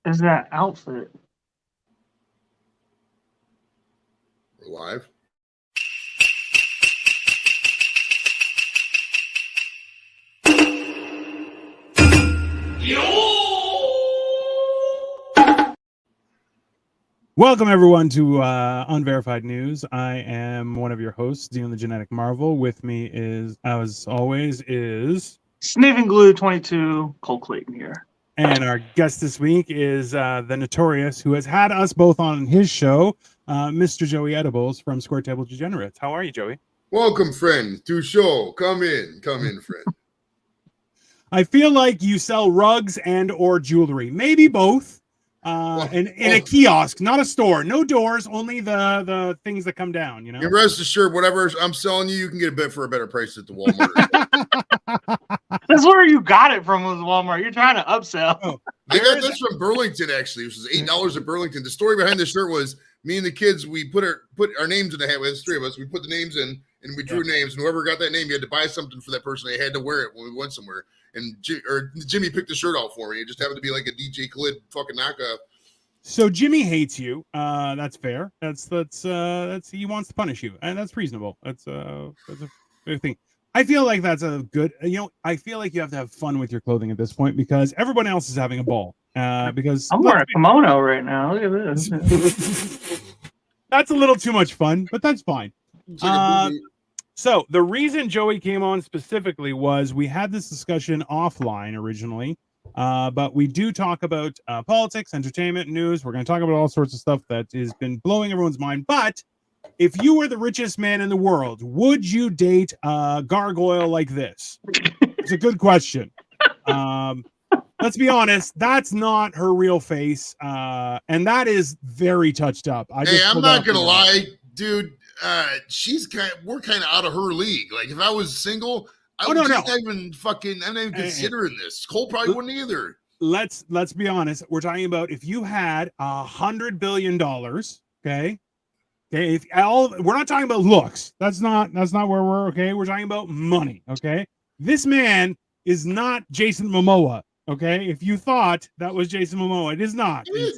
is that outfit? We're live. Welcome, everyone, to Unverified News. I am one of your hosts, Dean the Genetic Marvel. With me is, as always, is... Sniffing Glue 22, Cole Clayton here. And our guest this week is the Notorious, who has had us both on his show, Mr. Joey Edibles from Square Table Degenerates. How are you, Joey? Welcome, friend, to show. Come in, friend. I feel like you sell rugs and or jewelry, maybe both. In a kiosk, not a store, no doors, only the things that come down, you know. And rest assured, whatever I'm selling you, you can get a bit for a better price at the Walmart. That's where you got it from, was Walmart. You're trying to upsell. Oh, I got this from Burlington, actually, which was $8 at Burlington. The story behind the shirt was me and the kids, we put our names in the hat. There's three of us. We put the names in and we drew names, and whoever got that name, you had to buy something for that person. They had to wear it when we went somewhere. And Jimmy picked the shirt out for me. It just happened to be like a DJ Khaled fucking knockoff. So Jimmy hates you. That's fair. That's he wants to punish you, and that's reasonable. That's a fair thing. I feel like that's a good. I feel like you have to have fun with your clothing at this point because everyone else is having a ball. Because I'm wearing a kimono right now. Look at this. That's a little too much fun, but that's fine. So the reason Joey came on specifically was we had this discussion offline originally, but we do talk about politics, entertainment, news. We're going to talk about all sorts of stuff that has been blowing everyone's mind. But if you were the richest man in the world, would you date a gargoyle like this? It's a good question. Let's be honest, that's not her real face, and that is very touched up. I'm not going to lie, dude. We're kind of out of her league. Like if I was single, I'm not even considering this. Cole probably wouldn't either. Let's be honest. We're talking about if you had $100 billion, okay. We're not talking about looks. That's not where we're okay. We're talking about money, okay. This man is not Jason Momoa. Okay, if you thought that was Jason Momoa, it is not. We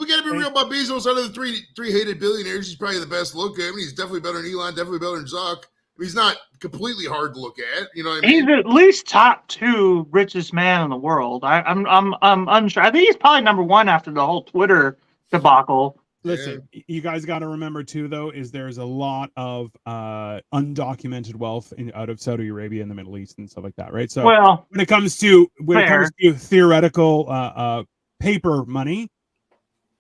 got to be real about Bezos. Out of the three hated billionaires, he's probably the best looking. I mean, he's definitely better than Elon, definitely better than Zuck. He's not completely hard to look at. You know what I mean? He's at least top 2 richest man in the world. I'm unsure. I think he's probably number 1 after the whole Twitter debacle. Listen, you guys got to remember too, though, is there's a lot of undocumented wealth out of Saudi Arabia and the Middle East and stuff like that, right? So when it comes to theoretical paper money,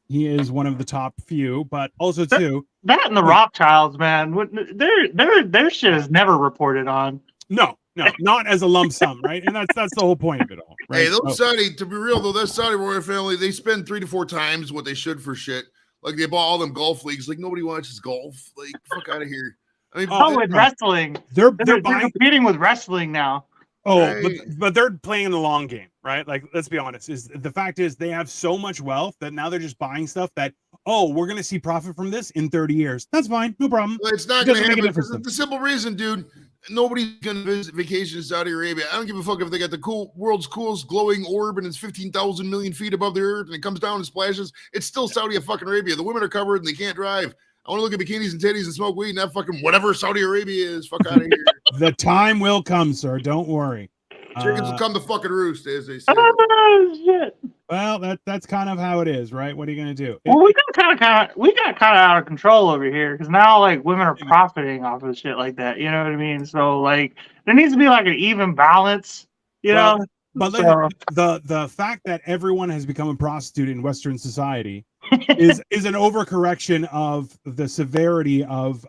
he is one of the top few. But also too, that and the Rothschilds, man, their shit is never reported on. No, not as a lump sum, right? And that's the whole point of it all, right? Hey, those Saudi, to be real though, that Saudi royal family, they spend 3 to 4 times what they should for shit. Like they bought all them golf leagues. Like nobody watches golf. Like fuck out of here. I mean, with wrestling, they're competing with wrestling now. But they're playing in the long game, right? Like let's be honest. The fact is they have so much wealth that now they're just buying stuff that we're gonna see profit from this in 30 years. That's fine, no problem. Well, it's not gonna happen. The simple reason, dude. Nobody's gonna visit vacation in Saudi Arabia. I don't give a fuck if they got the world's coolest glowing orb and it's 15,000 million feet above the earth and it comes down and splashes. It's still Saudi fucking Arabia. The women are covered and they can't drive. I want to look at bikinis and titties and smoke weed and that fucking whatever Saudi Arabia is. Fuck out of here. The time will come, sir. Don't worry. Chickens will come to fucking roost, as they say. Oh shit. Well, that's kind of how it is, right? What are you gonna do? Well, we got kind of out of control over here because now like women are profiting off of shit like that. You know what I mean? So like there needs to be like an even balance. You know. But the fact that everyone has become a prostitute in Western society is an overcorrection of the severity of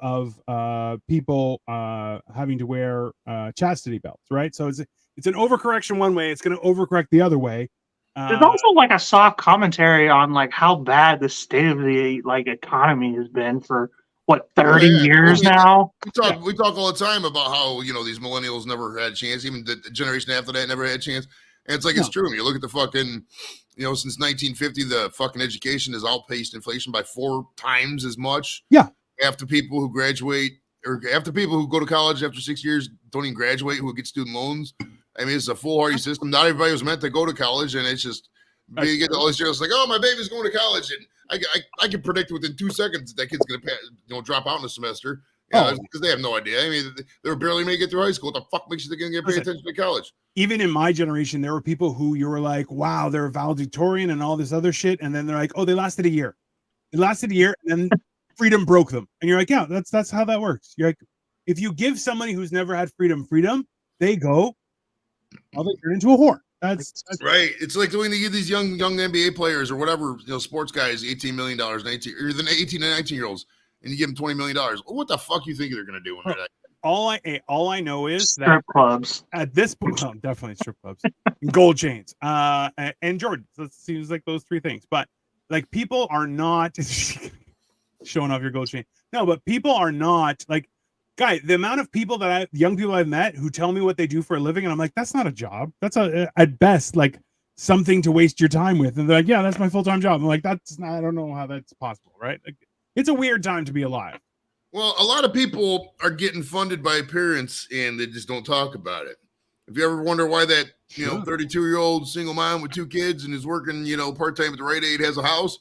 people having to wear chastity belts, right? So it's an overcorrection one way. It's going to overcorrect the other way. There's also like a soft commentary on like how bad the state of the like economy has been for 30 years now. We talk all the time about how these millennials never had a chance. Even the generation after that never had a chance. And it's like it's true. You look at the fucking since 1950, the fucking education has outpaced inflation by 4 times as much. Yeah. After people who graduate or after people who go to college after 6 years don't even graduate, who get student loans. I mean, it's a foolhardy system. Not everybody was meant to go to college, and it's just You get all these jokes like, "Oh, my baby's going to college," and I can predict within 2 seconds that kid's going to drop out in a semester. Yeah, because they have no idea. I mean, they were barely making it through high school. What the fuck makes you think they're going to pay attention to college? Even in my generation, there were people who you were like, wow, they're valedictorian and all this other shit. And then they're like, oh, they lasted a year. It lasted a year and then freedom broke them. And you're like, yeah, that's how that works. You're like, if you give somebody who's never had freedom, they go, well, they turn into a whore. That's right. It's like when they give these young NBA players or whatever, sports guys, $18 million, 19 or the 18 and 19 year olds, and you give them $20 million. What the fuck you think they're going to do when they're that? All I know is strip clubs at this point. Oh, definitely strip clubs, gold chains, and Jordan. So it seems like those three things. But like, people are not showing off your gold chain. No, but people are not like, guy. The amount of people young people I've met who tell me what they do for a living, and I'm like, that's not a job. That's at best like something to waste your time with. And they're like, yeah, that's my full-time job. I'm like, that's not. I don't know how that's possible, right? Like, it's a weird time to be alive. Well, a lot of people are getting funded by parents and they just don't talk about it. If you ever wonder why that, 32-year-old single mom with 2 kids and is working, part-time at the Rite Aid has a house,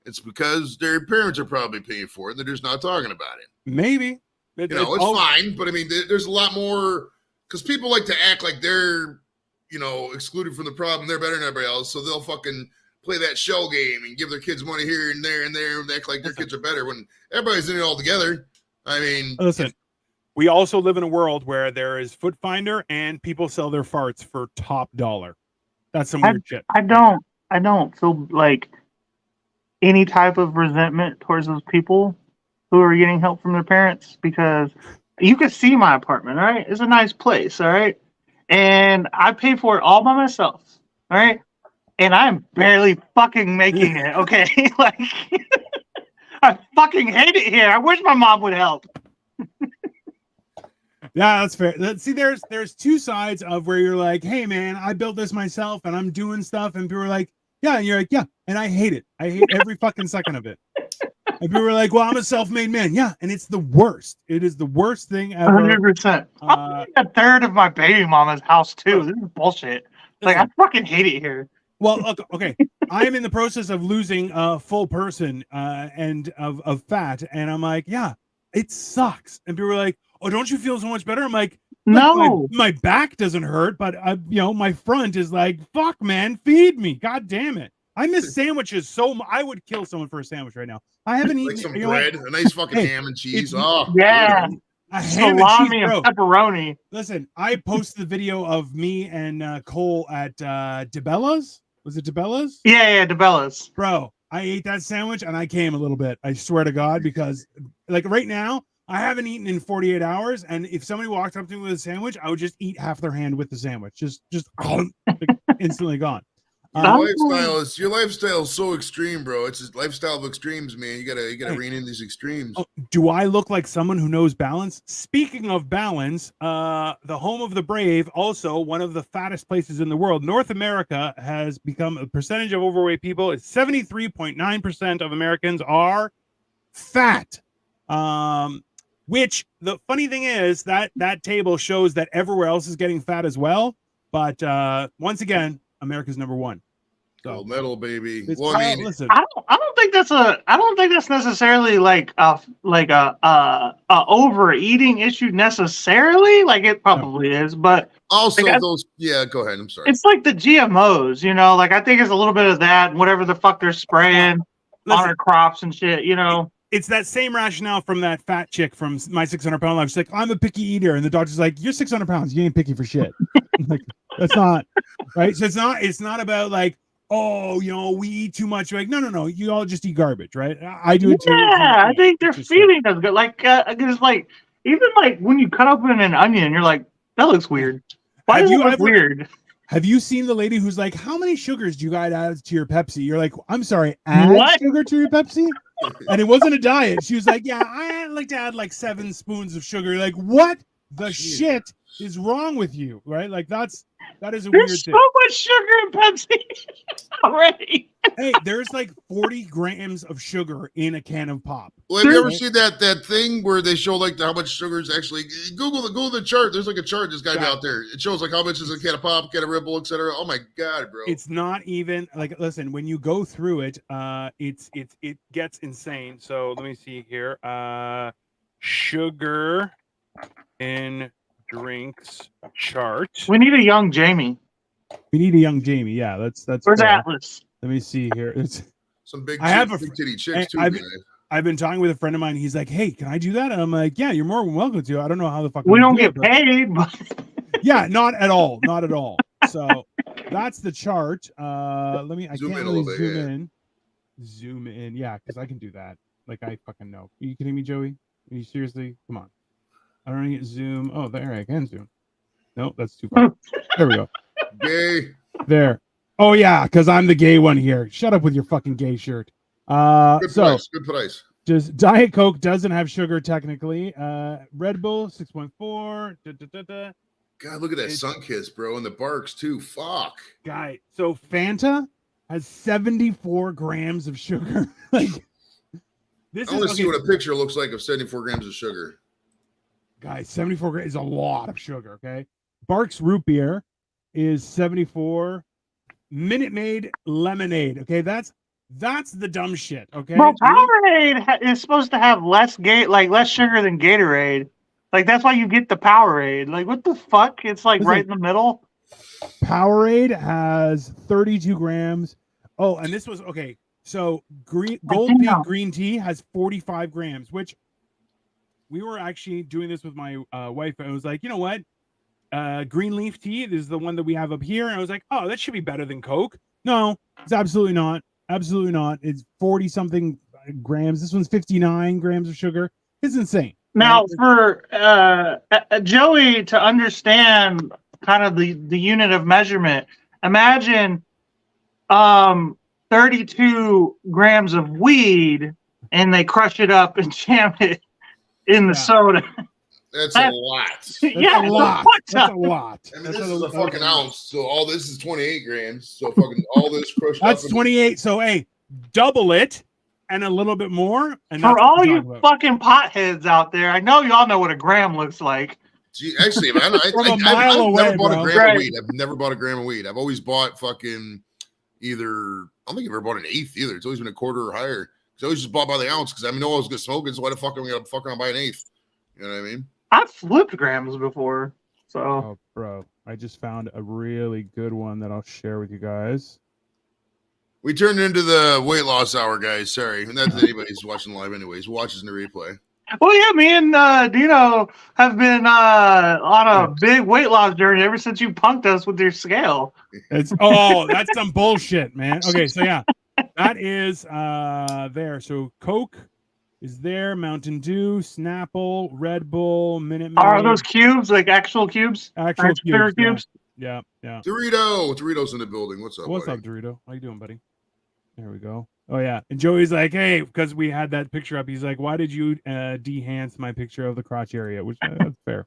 it's because their parents are probably paying for it. They're just not talking about it. Maybe. It's fine. But I mean, there's a lot more, because people like to act like they're, excluded from the problem. They're better than everybody else. So they'll fucking play that shell game and give their kids money here and there and act like their kids are better when everybody's in it all together. I mean, listen, we also live in a world where there is Foot Finder and people sell their farts for top dollar. That's some weird shit. I don't feel like any type of resentment towards those people who are getting help from their parents, because you can see my apartment, all right? It's a nice place, all right? And I pay for it all by myself, all right? And I'm barely fucking making it, okay? Like, I fucking hate it here. I wish my mom would help. Yeah, that's fair. See, there's two sides of where you're like, hey, man, I built this myself and I'm doing stuff. And people are like, yeah. And you're like, yeah. And I hate it. I hate every fucking second of it. And people are like, well, I'm a self-made man. Yeah. And it's the worst. It is the worst thing ever. 100%. I'm a third of my baby mama's house, too. This is bullshit. Like, I fucking hate it here. Well, okay. I am in the process of losing a full person and of fat. And I'm like, yeah, it sucks. And people are like, oh, don't you feel so much better? I'm like, no, my back doesn't hurt, but my front is like, fuck, man, feed me. God damn it. I miss sandwiches so much. I would kill someone for a sandwich right now. I haven't eaten some bread, a nice fucking ham and cheese. Yeah. A ham and cheese, bro. Pepperoni. Listen, I posted the video of me and Cole at DeBella's. Was it DeBella's? Yeah, DeBella's. Bro, I ate that sandwich and I came a little bit. I swear to God, because like right now, I haven't eaten in 48 hours. And if somebody walked up to me with a sandwich, I would just eat half their hand with the sandwich. Just instantly gone. Your lifestyle is so extreme, bro. It's a lifestyle of extremes, man. You gotta rein in these extremes. Oh, do I look like someone who knows balance? Speaking of balance, the home of the brave, also one of the fattest places in the world. North America has become a percentage of overweight people. It's 73.9% of Americans are fat. Which the funny thing is that table shows that everywhere else is getting fat as well. But once again, America's number one. So, gold medal, baby. Well, I mean, listen, I don't think that's necessarily like a overeating issue necessarily. Like, it probably is, but also like, those. Yeah, go ahead. I'm sorry. It's like the GMOs, like I think it's a little bit of that. Whatever the fuck they're spraying on our crops and shit, It's that same rationale from that fat chick from My 600 Pound Life. She's like, I'm a picky eater. And the doctor's like, you're 600 pounds. You ain't picky for shit. Like, that's not right. So it's not about like, oh, we eat too much. You're like, no. You all just eat garbage, right? I do it too. Yeah, I think they're feeding us good. Like, it's like, even like when you cut open an onion, you're like, that looks weird. Why does it look weird? Have you seen the lady who's like, how many sugars do you guys add to your Pepsi? You're like, I'm sorry, add sugar to your Pepsi? And it wasn't a diet. She was like, yeah, I like to add like 7 spoons of sugar. You're like, what the shit is wrong with you? Right? Like, that is a weird thing. There's so much sugar in Pepsi already. Hey, there's like 40 grams of sugar in a can of pop. Well, have you ever seen that thing where they show like how much sugar is actually? Google the chart. There's like a chart that's got to be out there. It shows like how much is a can of pop, can of Red Bull, etc. Oh my god, bro! It's not even like, listen, when you go through it, it gets insane. So let me see here. Sugar in drinks chart. We need a young Jamie. We need a young Jamie. Yeah, that's. Where's fair. Atlas? Let me see here. It's some big. I have a big titty chicks too. I've been talking with a friend of mine. He's like, "Hey, can I do that?" And I'm like, "Yeah, you're more than welcome to." I don't know how the fuck we don't get paid. But... Yeah, not at all. Not at all. So that's the chart. Let me. I can't really zoom in. Yeah, because I can do that. Like I fucking know. Are you kidding me, Joey? Are you seriously? Come on. I don't need to zoom. Oh, there I can zoom. Nope, that's too far. There we go. Gay. There. Oh yeah, because I'm the gay one here. Shut up with your fucking gay shirt. Good price. Just Diet Coke doesn't have sugar technically. Red Bull 6.4. God, look at that sun kiss, bro, and the barks too. Fuck. Guy. So Fanta has 74 grams of sugar. Like this I want to see what a picture looks like of 74 grams of sugar. Guys, 74 grams is a lot of sugar. Okay. Barks root beer is 74. Minute Maid lemonade. Okay, that's the dumb shit. Okay, bro, Powerade is supposed to have less sugar than Gatorade. Like that's why you get the Powerade. Like what the fuck? It's like right in the middle. Powerade has 32 grams. Oh, and this was okay. So Gold Peak green tea has 45 grams, which we were actually doing this with my wife. And I was like, you know what? Green leaf tea. This is the one that we have up here. And I was like, oh, that should be better than Coke. No, it's absolutely not. Absolutely not. It's 40 something grams. This one's 59 grams of sugar. It's insane. Now, for Joey to understand kind of the unit of measurement, imagine 32 grams of weed and they crush it up and jam it in the soda. That's a lot. Yeah, a lot. That's a lot. I mean, this is a fucking ounce, so all this is 28 grams. So fucking all this crushed up. That's 28. So hey, double it and a little bit more. And for all you fucking potheads out there, I know y'all know what a gram looks like. Gee, actually, man, I've never bought a gram of weed. I've never bought a gram of weed. I've always bought fucking either. I don't think I've ever bought an eighth either. It's always been a quarter or higher. Because I always just bought by the ounce because I know I was gonna smoke it. So why the fuck am I gonna fuck around buy an eighth? You know what I mean? I've flipped grams before, so. Oh, bro, I just found a really good one that I'll share with you guys. We turned into the weight loss hour, guys. Sorry, not that anybody's watching live, anyways. Watches in the replay. Well, yeah, me and Dino have been on a big weight loss journey ever since you punked us with your scale. That's some bullshit, man. Okay, so yeah, that is there. So Coke is there, Mountain Dew, Snapple, Red Bull, Minute Maid. Are those cubes, like actual cubes? Actual cubes? Yeah. Dorito's in the building. What's up, What's up, Dorito? How you doing, buddy? There we go. Oh, yeah. And Joey's like, hey, because we had that picture up, he's like, why did you de-hance my picture of the crotch area? Which, that's fair.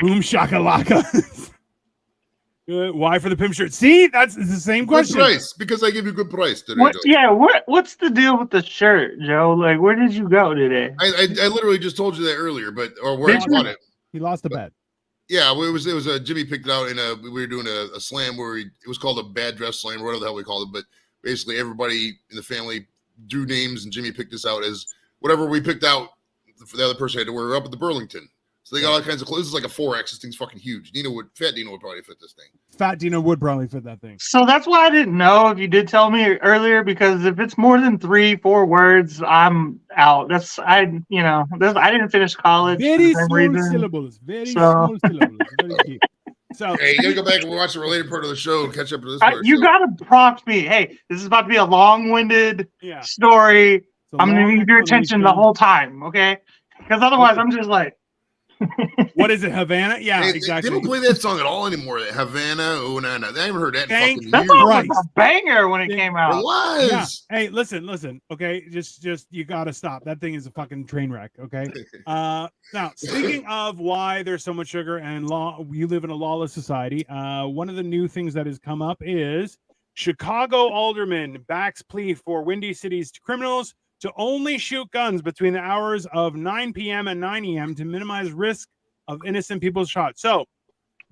Boom shakalaka. Why for the pimp shirt? See, that's the same question. Good price, because I give you good price today. What's the deal with the shirt, Joe? Like, where did you go today? I literally just told you that earlier, or where I bought it. He lost the bet. Yeah, it was Jimmy picked it out we were doing a slam where it was called a bad dress slam, or whatever the hell we called it. But basically, everybody in the family drew names, and Jimmy picked us out as whatever we picked out. For the other person had to wear up at the Burlington. So they got all kinds of clothes. This is like a 4X. This thing's fucking huge. Fat Dino would probably fit this thing. Fat Dino would probably fit that thing. So that's why I didn't know if you did tell me earlier, because if it's more than 3-4 words, I'm out. I didn't finish college. Very small syllables. Very small syllables. Very key. So hey, you gotta go back and watch the related part of the show and catch up to this part. You gotta prompt me. Hey, this is about to be a long-winded story. I'm gonna need your attention the whole time, okay? Because otherwise, I'm just like. What is it, Havana? Yeah, exactly. They don't play that song at all anymore. Havana, oh no, I haven't heard that. That song was a banger when it came out. It was. Yeah. Hey, listen. Okay, just you gotta stop. That thing is a fucking train wreck. Okay. Now, speaking of why there's so much sugar and we live in a lawless society. One of the new things that has come up is Chicago alderman backs plea for Windy City's criminals to only shoot guns between the hours of 9 p.m. and 9 a.m. to minimize risk of innocent people shot. So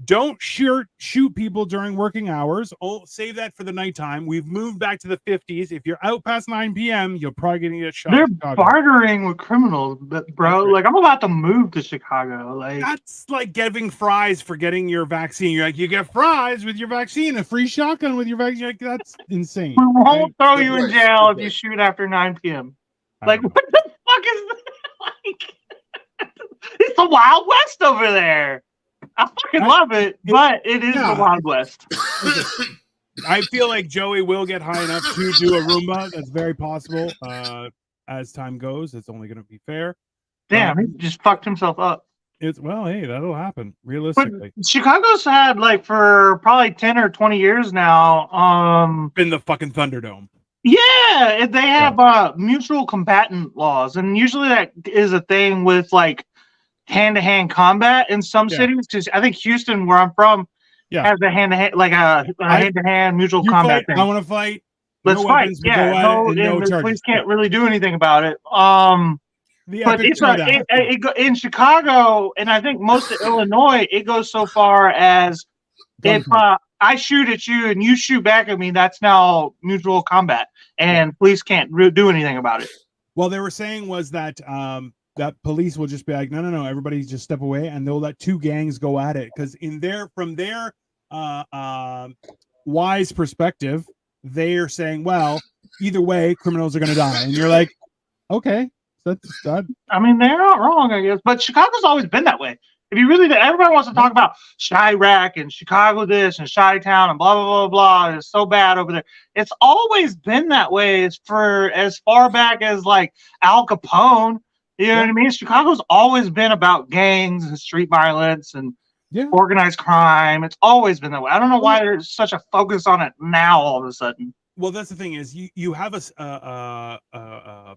don't shoot people during working hours. Oh, save that for the nighttime. We've moved back to the 50s. If you're out past 9 p.m., you're probably going to get shot. They're bartering with criminals, but bro, like I'm about to move to Chicago. Like that's like giving fries for getting your vaccine. You're like, you get fries with your vaccine, a free shotgun with your vaccine. Like, that's insane. We won't throw you in jail if you shoot after 9 p.m. Like what the fuck is that? Like it's the Wild West over there. I fucking love it, but it is the Wild West. I feel like Joey will get high enough to do a Roomba. That's very possible. As time goes, it's only going to be fair. Damn, he just fucked himself up. Well, hey, that'll happen realistically. But Chicago's had like for probably 10 or 20 years now. Been the fucking Thunderdome. Yeah, they have mutual combatant laws, and usually that is a thing with like hand-to-hand combat in some cities. Because I think Houston, where I'm from, has a hand-to-hand, like a hand-to-hand mutual combat thing. I want to fight. Let's fight. Yeah, the police can't really do anything about it. But it's in Chicago, and I think most of Illinois, it goes so far as if I shoot at you and you shoot back at me, that's now mutual combat, and police can't do anything about it. Well, they were saying was that that police will just be like, no, everybody just step away, and they'll let two gangs go at it because from their wise perspective, they're saying, well, either way, criminals are going to die, and you're like, okay, that's that. I mean, they're not wrong, I guess, but Chicago's always been that way. If you really, everybody wants to talk about Chirac and Chicago this and Chi-Town and blah blah blah blah. It's so bad over there. It's always been that way. For as far back as like Al Capone. You know what I mean? Chicago's always been about gangs and street violence and organized crime. It's always been that way. I don't know why there's such a focus on it now all of a sudden. Well, that's the thing is you have a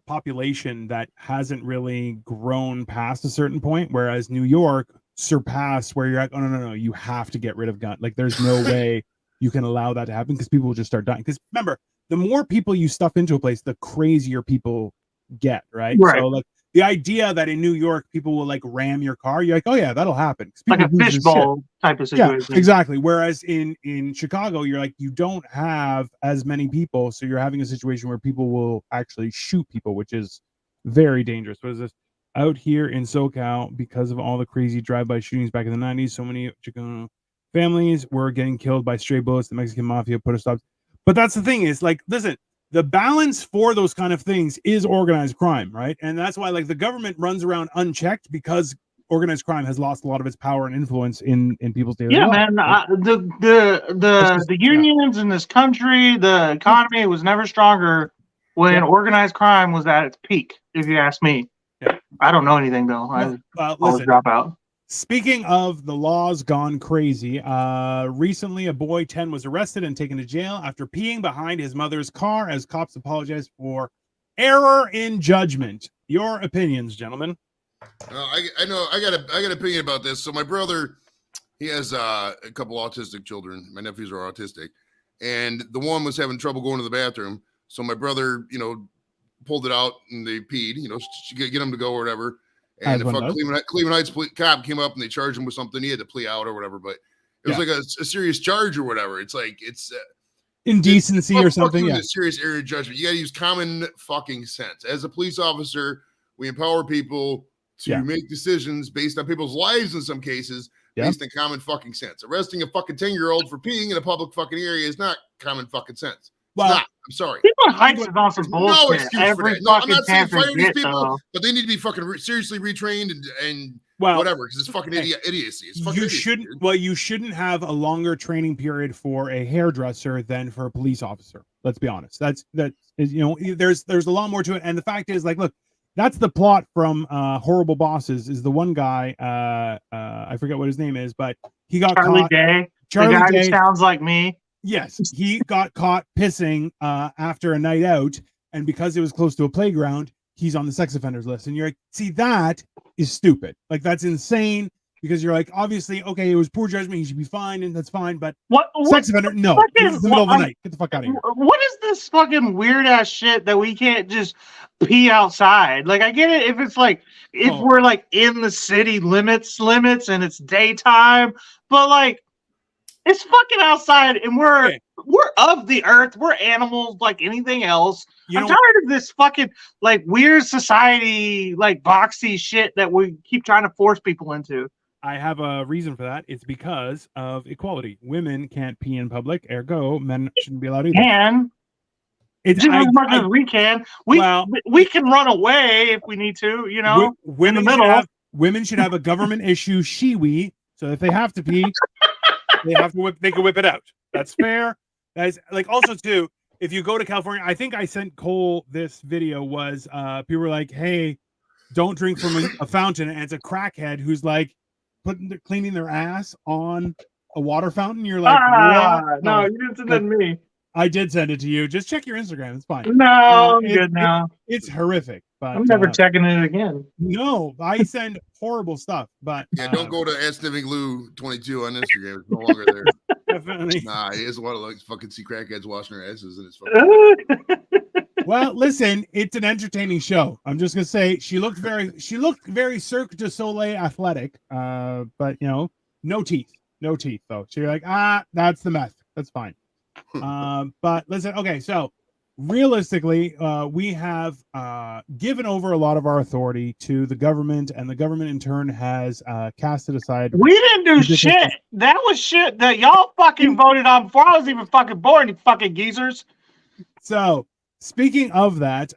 population that hasn't really grown past a certain point, whereas New York surpassed where you're like, oh, no, you have to get rid of gun. Like there's no way you can allow that to happen because people will just start dying. Because remember, the more people you stuff into a place, the crazier people get, right? So like, the idea that in New York people will like ram your car, you're like, oh yeah, that'll happen. Like a fishbowl type of situation. Yeah, exactly. Whereas in Chicago, you're like, you don't have as many people, so you're having a situation where people will actually shoot people, which is very dangerous. What is this? Out here in SoCal, because of all the crazy drive-by shootings back in the 90s, so many Chicano families were getting killed by stray bullets. The Mexican mafia put a stop. But that's the thing is, like, listen, the balance for those kind of things is organized crime, right? And that's why like the government runs around unchecked because organized crime has lost a lot of its power and influence in people's daily lives. Yeah, man. The unions in this country, the economy was never stronger when organized crime was at its peak, if you ask me. Yeah. I don't know anything though. I always drop out. Speaking of the laws gone crazy, recently a boy 10 was arrested and taken to jail after peeing behind his mother's car as cops apologized for error in judgment. Your opinions, gentlemen? I know. I got an opinion about this. So my brother, he has a couple autistic children. My nephews are autistic, and the one was having trouble going to the bathroom. So my brother, pulled it out and they peed. To get them to go or whatever. And the Cleveland Heights cop came up and they charged him with something. He had to plea out or whatever, but it was like a serious charge or whatever. It's like it's indecency or something. Yeah, serious error of judgment. You got to use common fucking sense. As a police officer, we empower people to make decisions based on people's lives in some cases, based on common fucking sense. Arresting a fucking 10-year-old for peeing in a public fucking area is not common fucking sense. Well, I'm sorry. People Heights is on some bullshit. No excuse for that. No, I'm not saying fire these people, but they need to be fucking seriously retrained and whatever, because it's fucking idiocy. It's fucking you shouldn't have a longer training period for a hairdresser than for a police officer. Let's be honest. There's a lot more to it. And the fact is, like, look, that's the plot from Horrible Bosses. Is the one guy I forget what his name is, but he got Charlie caught. Day. Charlie the guy Day sounds like me. Yes, he got caught pissing after a night out, and because it was close to a playground, he's on the sex offenders list. And you're like, see, that is stupid. Like, that's insane. because you're like, obviously, okay, it was poor judgment. He should be fined, and that's fine. But What sex offender, no. what It's is- the middle of the what- night. Get the fuck out of here. What is this fucking weird ass shit that we can't just pee outside? Like, I get it if it's like if Oh. we're like in the city limits and it's daytime, but like it's fucking outside and we're of the earth. We're animals like anything else. I'm tired of this fucking like weird society like boxy shit that we keep trying to force people into. I have a reason for that. It's because of equality. Women can't pee in public, ergo, men shouldn't be allowed either. And It's just as much as we can. We can run away if we need to, you know. Women should have a government issue shiwi, so if they have to pee, they can whip it out. That's fair. That's like also too, if you go to California, I think I sent Cole this video was people were like, hey, don't drink from a fountain, and it's a crackhead who's like cleaning their ass on a water fountain. You're like, what? No, you didn't send that to me. I did send it to you. Just check your Instagram. It's fine. No, I'm good now. It's horrific, but I'm never checking it again. No, I send horrible stuff, but yeah, don't go to @sniffingglue22 on Instagram. It's no longer there. Definitely. Nah, he doesn't want to fucking see crackheads washing their asses in his fucking. Well, listen, it's an entertaining show. I'm just gonna say she looked very Cirque du Soleil athletic, but you know, no teeth though. So you're like, that's the meth. That's fine. But listen, okay, so realistically, we have given over a lot of our authority to the government, and the government in turn has casted aside. We didn't do shit. That was shit that y'all fucking voted on before I was even fucking born, you fucking geezers. So speaking of that,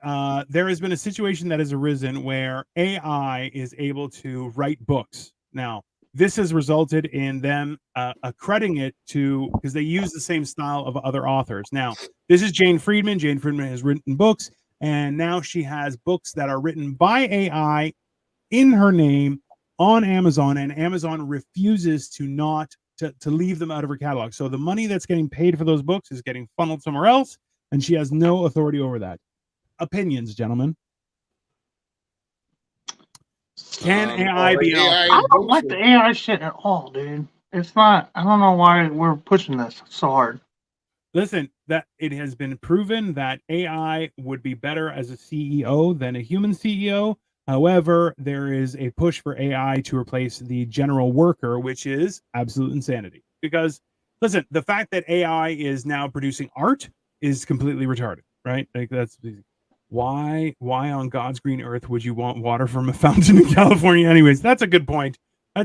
there has been a situation that has arisen where AI is able to write books. Now, this has resulted in them accrediting it to, because they use the same style of other authors. Now, this is Jane Friedman. Jane Friedman has written books, and now she has books that are written by AI in her name on Amazon, and Amazon refuses to leave them out of her catalog. So the money that's getting paid for those books is getting funneled somewhere else, and she has no authority over that. Opinions, gentlemen. Can AI be an author? I don't like the AI shit at all, dude. It's not. I don't know why we're pushing this so hard. Listen, that it has been proven that AI would be better as a CEO than a human CEO. However, there is a push for AI to replace the general worker, which is absolute insanity. Because, listen, the fact that AI is now producing art is completely retarded, right? Like that's why on God's green earth would you want water from a fountain in California? Anyways, that's a good point. I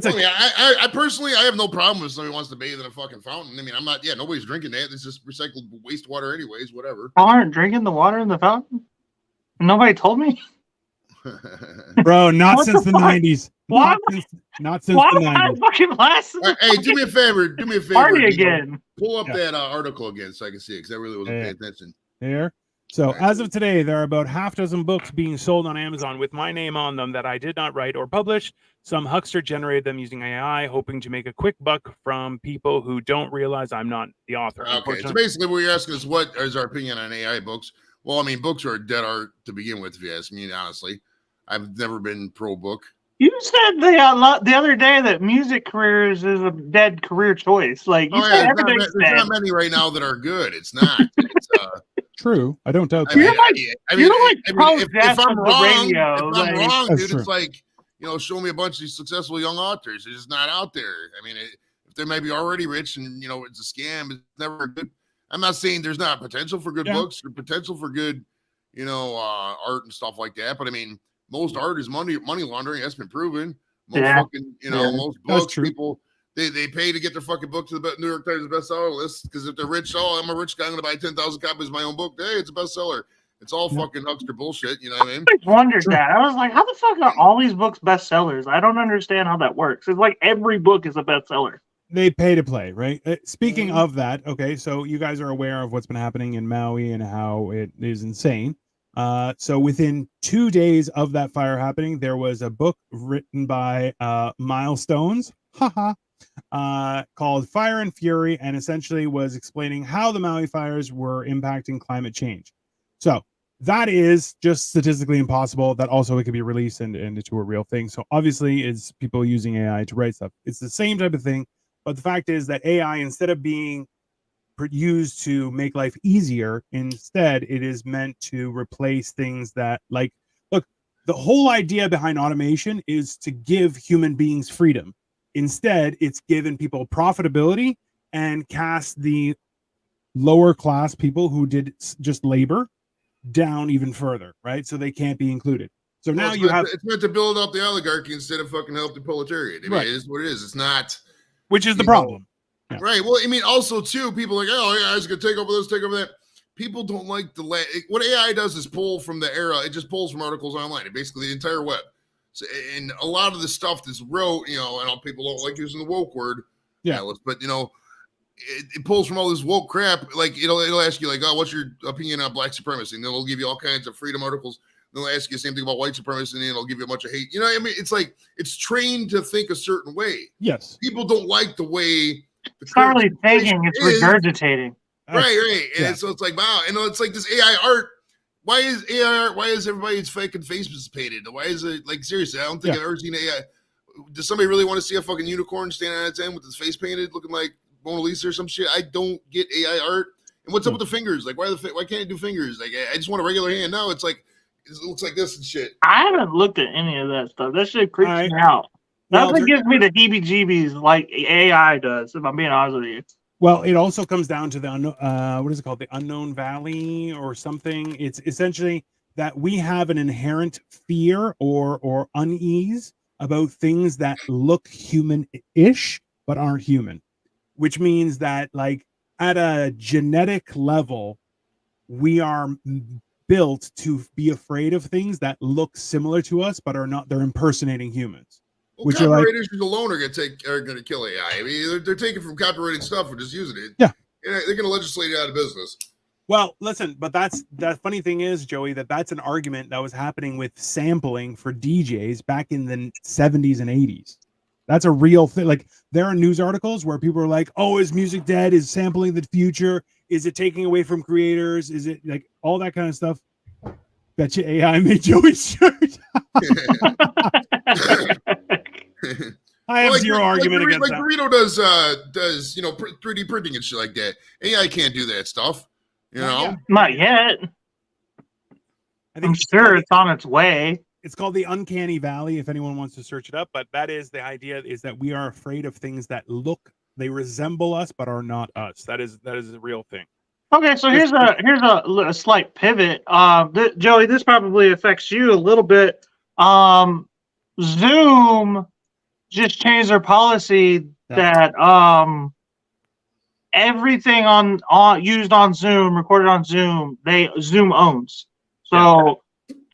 personally, I have no problem if somebody wants to bathe in a fucking fountain. I mean, I'm not. Yeah, nobody's drinking that. It's just recycled wastewater, anyways. Whatever. Y'all aren't drinking the water in the fountain? Nobody told me. Bro, not since the 90s. Not since the 90s. Fucking last. Hey, do me a favor. Party again. Pull up that article again so I can see it, because I really wasn't paying attention. There. So as of today, there are about half dozen books being sold on Amazon with my name on them that I did not write or publish. Some huckster generated them using AI, hoping to make a quick buck from people who don't realize I'm not the author. Okay, so basically what you're asking is what is our opinion on AI books? Well, I mean, books are dead art to begin with, if you ask me, honestly. I've never been pro book. You said the other day that music careers is a dead career choice. Like you said, everything's dead. There's not many right now that are good. It's not. It's, true. I don't doubt that. If I'm wrong, dude, true. It's like, show me a bunch of these successful young authors. They're just not out there. I mean, if they may be already rich and it's a scam, it's never good. I'm not saying there's not potential for good books or potential for good, art and stuff like that. But I mean, most art is money laundering. That's been proven. Most most books, people they pay to get their fucking book to the New York Times bestseller list, because if they're rich, I'm a rich guy, I'm gonna buy 10,000 copies of my own book. Hey, it's a bestseller. It's all fucking huckster bullshit. You know what I mean? I wondered that. I was like, how the fuck are all these books bestsellers? I don't understand how that works. It's like every book is a bestseller. They pay to play, right? Speaking of that, okay, so you guys are aware of what's been happening in Maui and how it is insane. So within 2 days of that fire happening, there was a book written by Milestones, called Fire and Fury, and essentially was explaining how the Maui fires were impacting climate change. So that is just statistically impossible. That also it could be released into a real thing. So obviously, it's people using AI to write stuff. It's the same type of thing, but the fact is that AI, instead of being used to make life easier, instead it is meant to replace things that, like, look, the whole idea behind automation is to give human beings freedom. Instead, it's given people profitability and cast the lower class people who did just labor down even further, right? So they can't be included. So now it's meant to build up the oligarchy instead of fucking help the proletariat. I mean, it is what it is. It's not, which is the problem. Yeah. Right. Well, I mean, also too, people are like, oh, yeah, it's gonna take over this, take over that. People don't like what AI does is pull from the era. It just pulls from articles online. It basically the entire web. So, and a lot of the stuff that's wrote, I know people don't like using the woke word, but it pulls from all this woke crap. Like it'll ask you like, oh, what's your opinion on black supremacy? And then it'll give you all kinds of freedom articles. Then they'll ask you the same thing about white supremacy, and then it'll give you a bunch of hate. You know what I mean? It's like it's trained to think a certain way. Yes. People don't like the way it's not really thinking, it's regurgitating. Right. And so it's like, wow, it's like this AI art. Why is AI art? Why is everybody's fucking faces painted? Why is it like seriously? I don't think I've ever seen AI. Does somebody really want to see a fucking unicorn standing on its end with his face painted, looking like Mona Lisa or some shit? I don't get AI art. And what's up with the fingers? Like, why can't it do fingers? Like, I just want a regular hand. No, it's like it looks like this and shit. I haven't looked at any of that stuff. That shit creeps me out. That's what gives me the heebie-jeebies, like AI does. If I'm being honest with you. Well, it also comes down to the what is it called? The unknown valley or something. It's essentially that we have an inherent fear or unease about things that look human-ish but aren't human, which means that, like, at a genetic level, we are built to be afraid of things that look similar to us but are not. They're impersonating humans. Well, copyright issues alone are going to kill AI. I mean, they're taking from copyrighted stuff and just using it. Yeah, they're going to legislate it out of business. Well, listen, but the funny thing is, Joey, that's an argument that was happening with sampling for DJs back in the 70s and 80s. That's a real thing. Like, there are news articles where people are like, "Oh, is music dead? Is sampling the future? Is it taking away from creators? Is it like all that kind of stuff?" Bet you AI made Joey's shirt. I have zero argument against that. Burrito does 3D printing and shit like that. AI can't do that stuff. Not yet. I'm sure it's on its way. It's called the uncanny valley, if anyone wants to search it up. But that is the idea: is that we are afraid of things that they resemble us but are not us. That is a real thing. Okay, so here's a slight pivot. Joey, this probably affects you a little bit. Zoom just changed their policy that everything on used on Zoom, recorded on Zoom, Zoom owns. So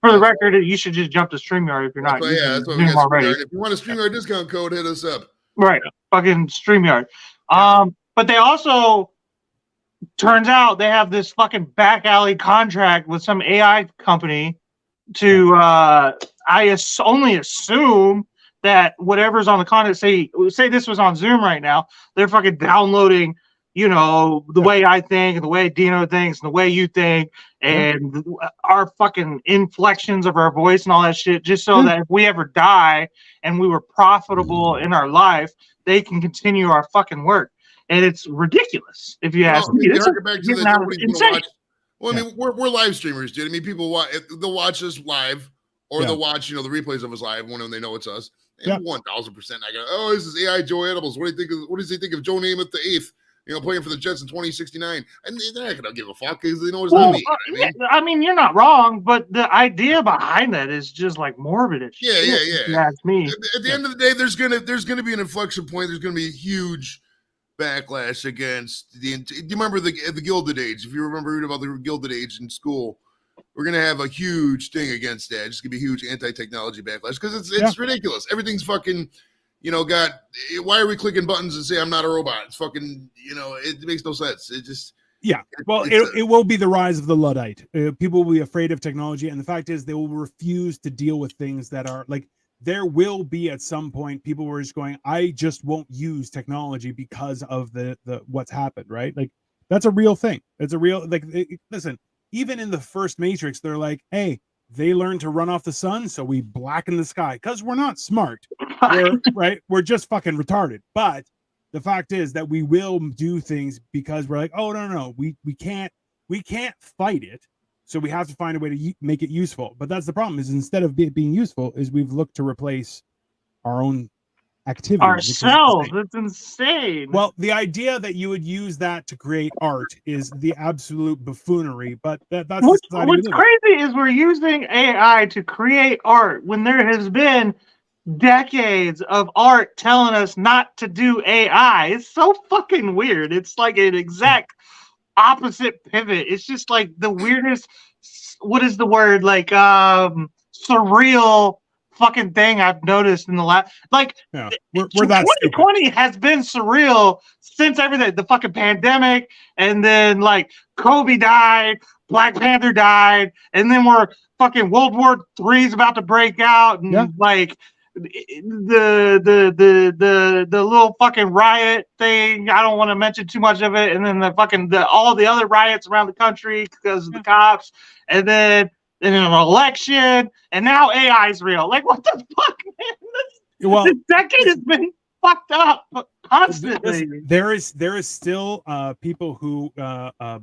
for the record, you should just jump to StreamYard if you're not using Zoom already. If you want a StreamYard discount code, hit us up. Right, fucking StreamYard. But they also, turns out they have this fucking back alley contract with some AI company to only assume that whatever's on the content, say this was on Zoom right now, they're fucking downloading, the way I think and the way Dino thinks and the way you think and our fucking inflections of our voice and all that shit, just so that if we ever die and we were profitable in our life, they can continue our fucking work. And it's ridiculous, if you ask me. It's insane. Well, I mean, we're live streamers, dude. I mean, people they'll watch us live, or they'll watch, the replays of us live when they know it's us. And 1,000%, I go, oh, this is AI Joe Edibles. What does he think of Joe Namath the Eighth? Playing for the Jets in 2069, and they're not gonna give a fuck because they know it's not me. I mean, you're not wrong, but the idea behind that is just like morbid as shit. Yeah. That's me. At the end of the day, there's gonna be an inflection point. There's gonna be a huge backlash against do you remember the Gilded Age? If you remember reading about the Gilded Age in school, we're gonna have a huge thing against that. It's gonna be a huge anti-technology backlash because it's ridiculous. Everything's fucking why are we clicking buttons and say I'm not a robot? It's fucking it makes no sense. It just it will be the rise of the Luddite. People will be afraid of technology, and the fact is they will refuse to deal with things that are like. There will be at some point people were just going, I just won't use technology because of the what's happened, right? Like, that's a real thing. It's a real, listen, even in the first Matrix, they're like, hey, they learned to run off the sun, so we blacken the sky because we're not smart. We're just fucking retarded. But the fact is that we will do things because we're like, oh no, we can't fight it, so we have to find a way to make it useful. But that's the problem, is instead of it being useful, is we've looked to replace our own activities ourselves. It's insane. Well, the idea that you would use that to create art is the absolute buffoonery, but that's what's crazy is we're using AI to create art when there has been decades of art telling us not to do AI. It's so fucking weird. It's like an exact opposite pivot. It's just like the weirdest, what is the word, like surreal fucking thing I've noticed in the last, like, yeah, we're that 2020 has been surreal since everything, the fucking pandemic, and then like Kobe died, Black Panther died, and then we're fucking World War III is about to break out, and like the little fucking riot thing. I don't want to mention too much of it, and then all the other riots around the country because of the cops, and then an election, and now AI is real. Like, what the fuck, man? This decade has been fucked up constantly. There is still people who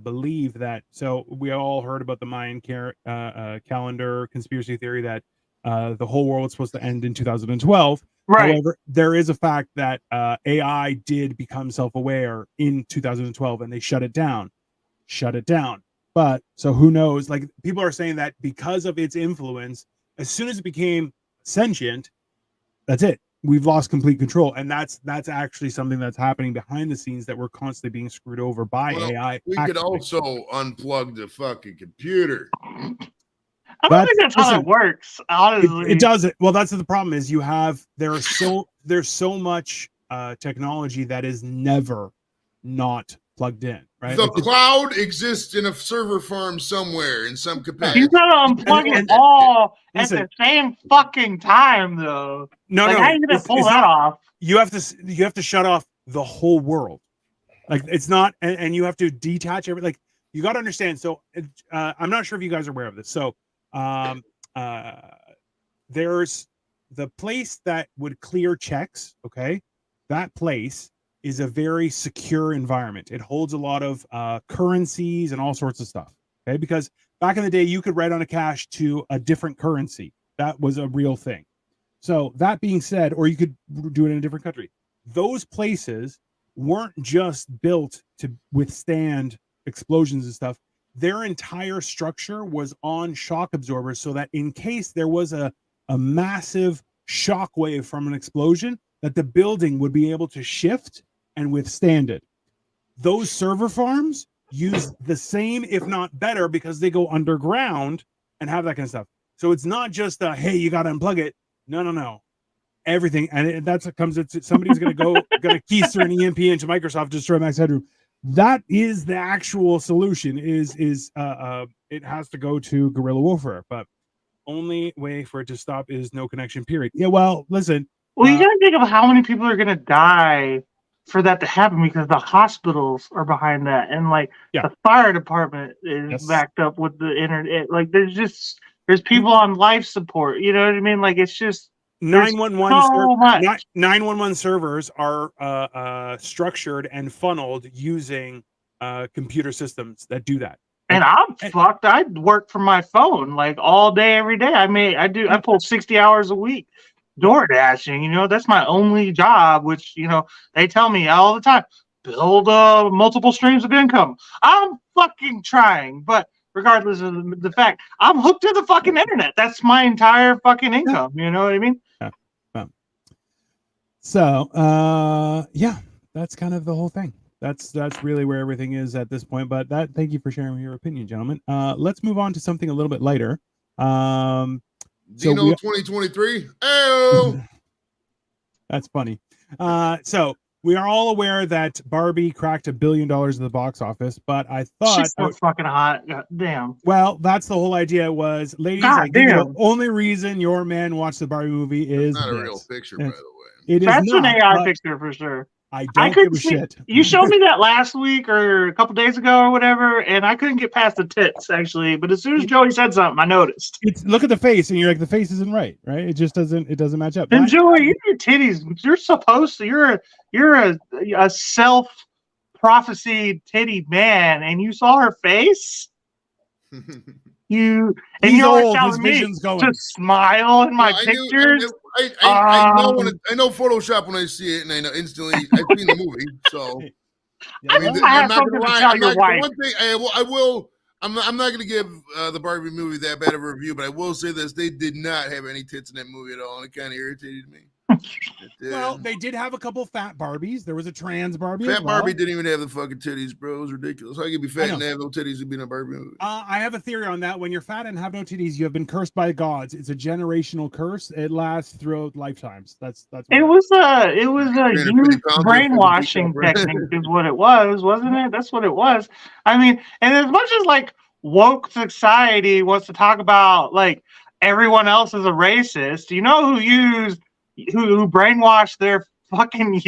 believe that. So we all heard about the Mayan calendar conspiracy theory that the whole world was supposed to end in 2012. Right. However, there is a fact that AI did become self-aware in 2012, and they shut it down. But so who knows? Like, people are saying that because of its influence, as soon as it became sentient, that's it. We've lost complete control, and that's actually something that's happening behind the scenes, that we're constantly being screwed over by AI. We could also unplug the fucking computer. I don't think that's how it works. Honestly, it doesn't. Well, that's the problem. Is there's so much technology that is never not plugged in. Right? The cloud exists in a server farm somewhere in some capacity. You gotta unplug it all at the same fucking time, though. No, how are you gonna pull that off? You have to shut off the whole world. Like, it's not, and you have to detach everything. Like, you got to understand. So I'm not sure if you guys are aware of this. So there's the place that would clear checks. Okay, that place is a very secure environment. It holds a lot of currencies and all sorts of stuff. Okay, because back in the day, you could write on a cash to a different currency. That was a real thing. So that being said, or you could do it in a different country. Those places weren't just built to withstand explosions and stuff. Their entire structure was on shock absorbers, so that in case there was a massive shock wave from an explosion, that the building would be able to shift and withstand it. Those server farms use the same, if not better, because they go underground and have that kind of stuff. So it's not just hey, you got to unplug it. No. Everything, and that's what comes. Somebody's going to keister an EMP into Microsoft, destroy Max Headroom. That is the actual solution. It has to go to guerrilla warfare, but only way for it to stop is no connection. Period. Yeah. Well, listen. Well, you got to think of how many people are going to die for that to happen, because the hospitals are behind that, and the fire department is backed up with the internet. Like, there's people on life support. You know what I mean? Like, it's just 911 servers are structured and funneled using computer systems that do that. And I'm fucked. I work from my phone like all day, every day. I pull 60 hours a week door dashing. That's my only job, which, they tell me all the time, build multiple streams of income. I'm fucking trying, but regardless of the fact, I'm hooked to the fucking internet. That's my entire fucking income. You know what I mean? So, that's kind of the whole thing. That's really where everything is at this point. But thank you for sharing your opinion, gentlemen. Let's move on to something a little bit lighter. Xeno 2023. Oh, that's funny. So we are all aware that Barbie cracked $1 billion at the box office, but I thought she's so fucking hot. God damn. Well, that's the whole idea. Was, ladies, the only reason your man watched the Barbie movie is not a real picture, by the way. It that's is not, an AI picture for sure. I don't give a shit. You showed me that last week or a couple days ago or whatever, and I couldn't get past the tits actually. But as soon as Joey said something, I noticed. Look at the face, and you're like, the face isn't right? It just doesn't match up. And Joey, your titties. You're supposed to. You're a self prophesied titty man, and you saw her face. You're telling me to smile in my pictures. I know Photoshop when I see it, and I know instantly I've seen the movie. So I'm not gonna lie. One thing I will. I'm not going to give the Barbie movie that bad of a review, but I will say this: they did not have any tits in that movie at all, and it kind of irritated me. Well, they did have a couple fat Barbies. There was a trans Barbie. Fat Barbie didn't even have the fucking titties, bro. It was ridiculous. How you can be fat and have no titties and be in a Barbie movie? I have a theory on that. When you're fat and have no titties, you have been cursed by gods. It's a generational curse. It lasts throughout lifetimes. That's it was a youth brainwashing technique is what it was, wasn't it? That's what it was. I mean, and as much as like woke society wants to talk about like everyone else is a racist, you know who brainwashed their fucking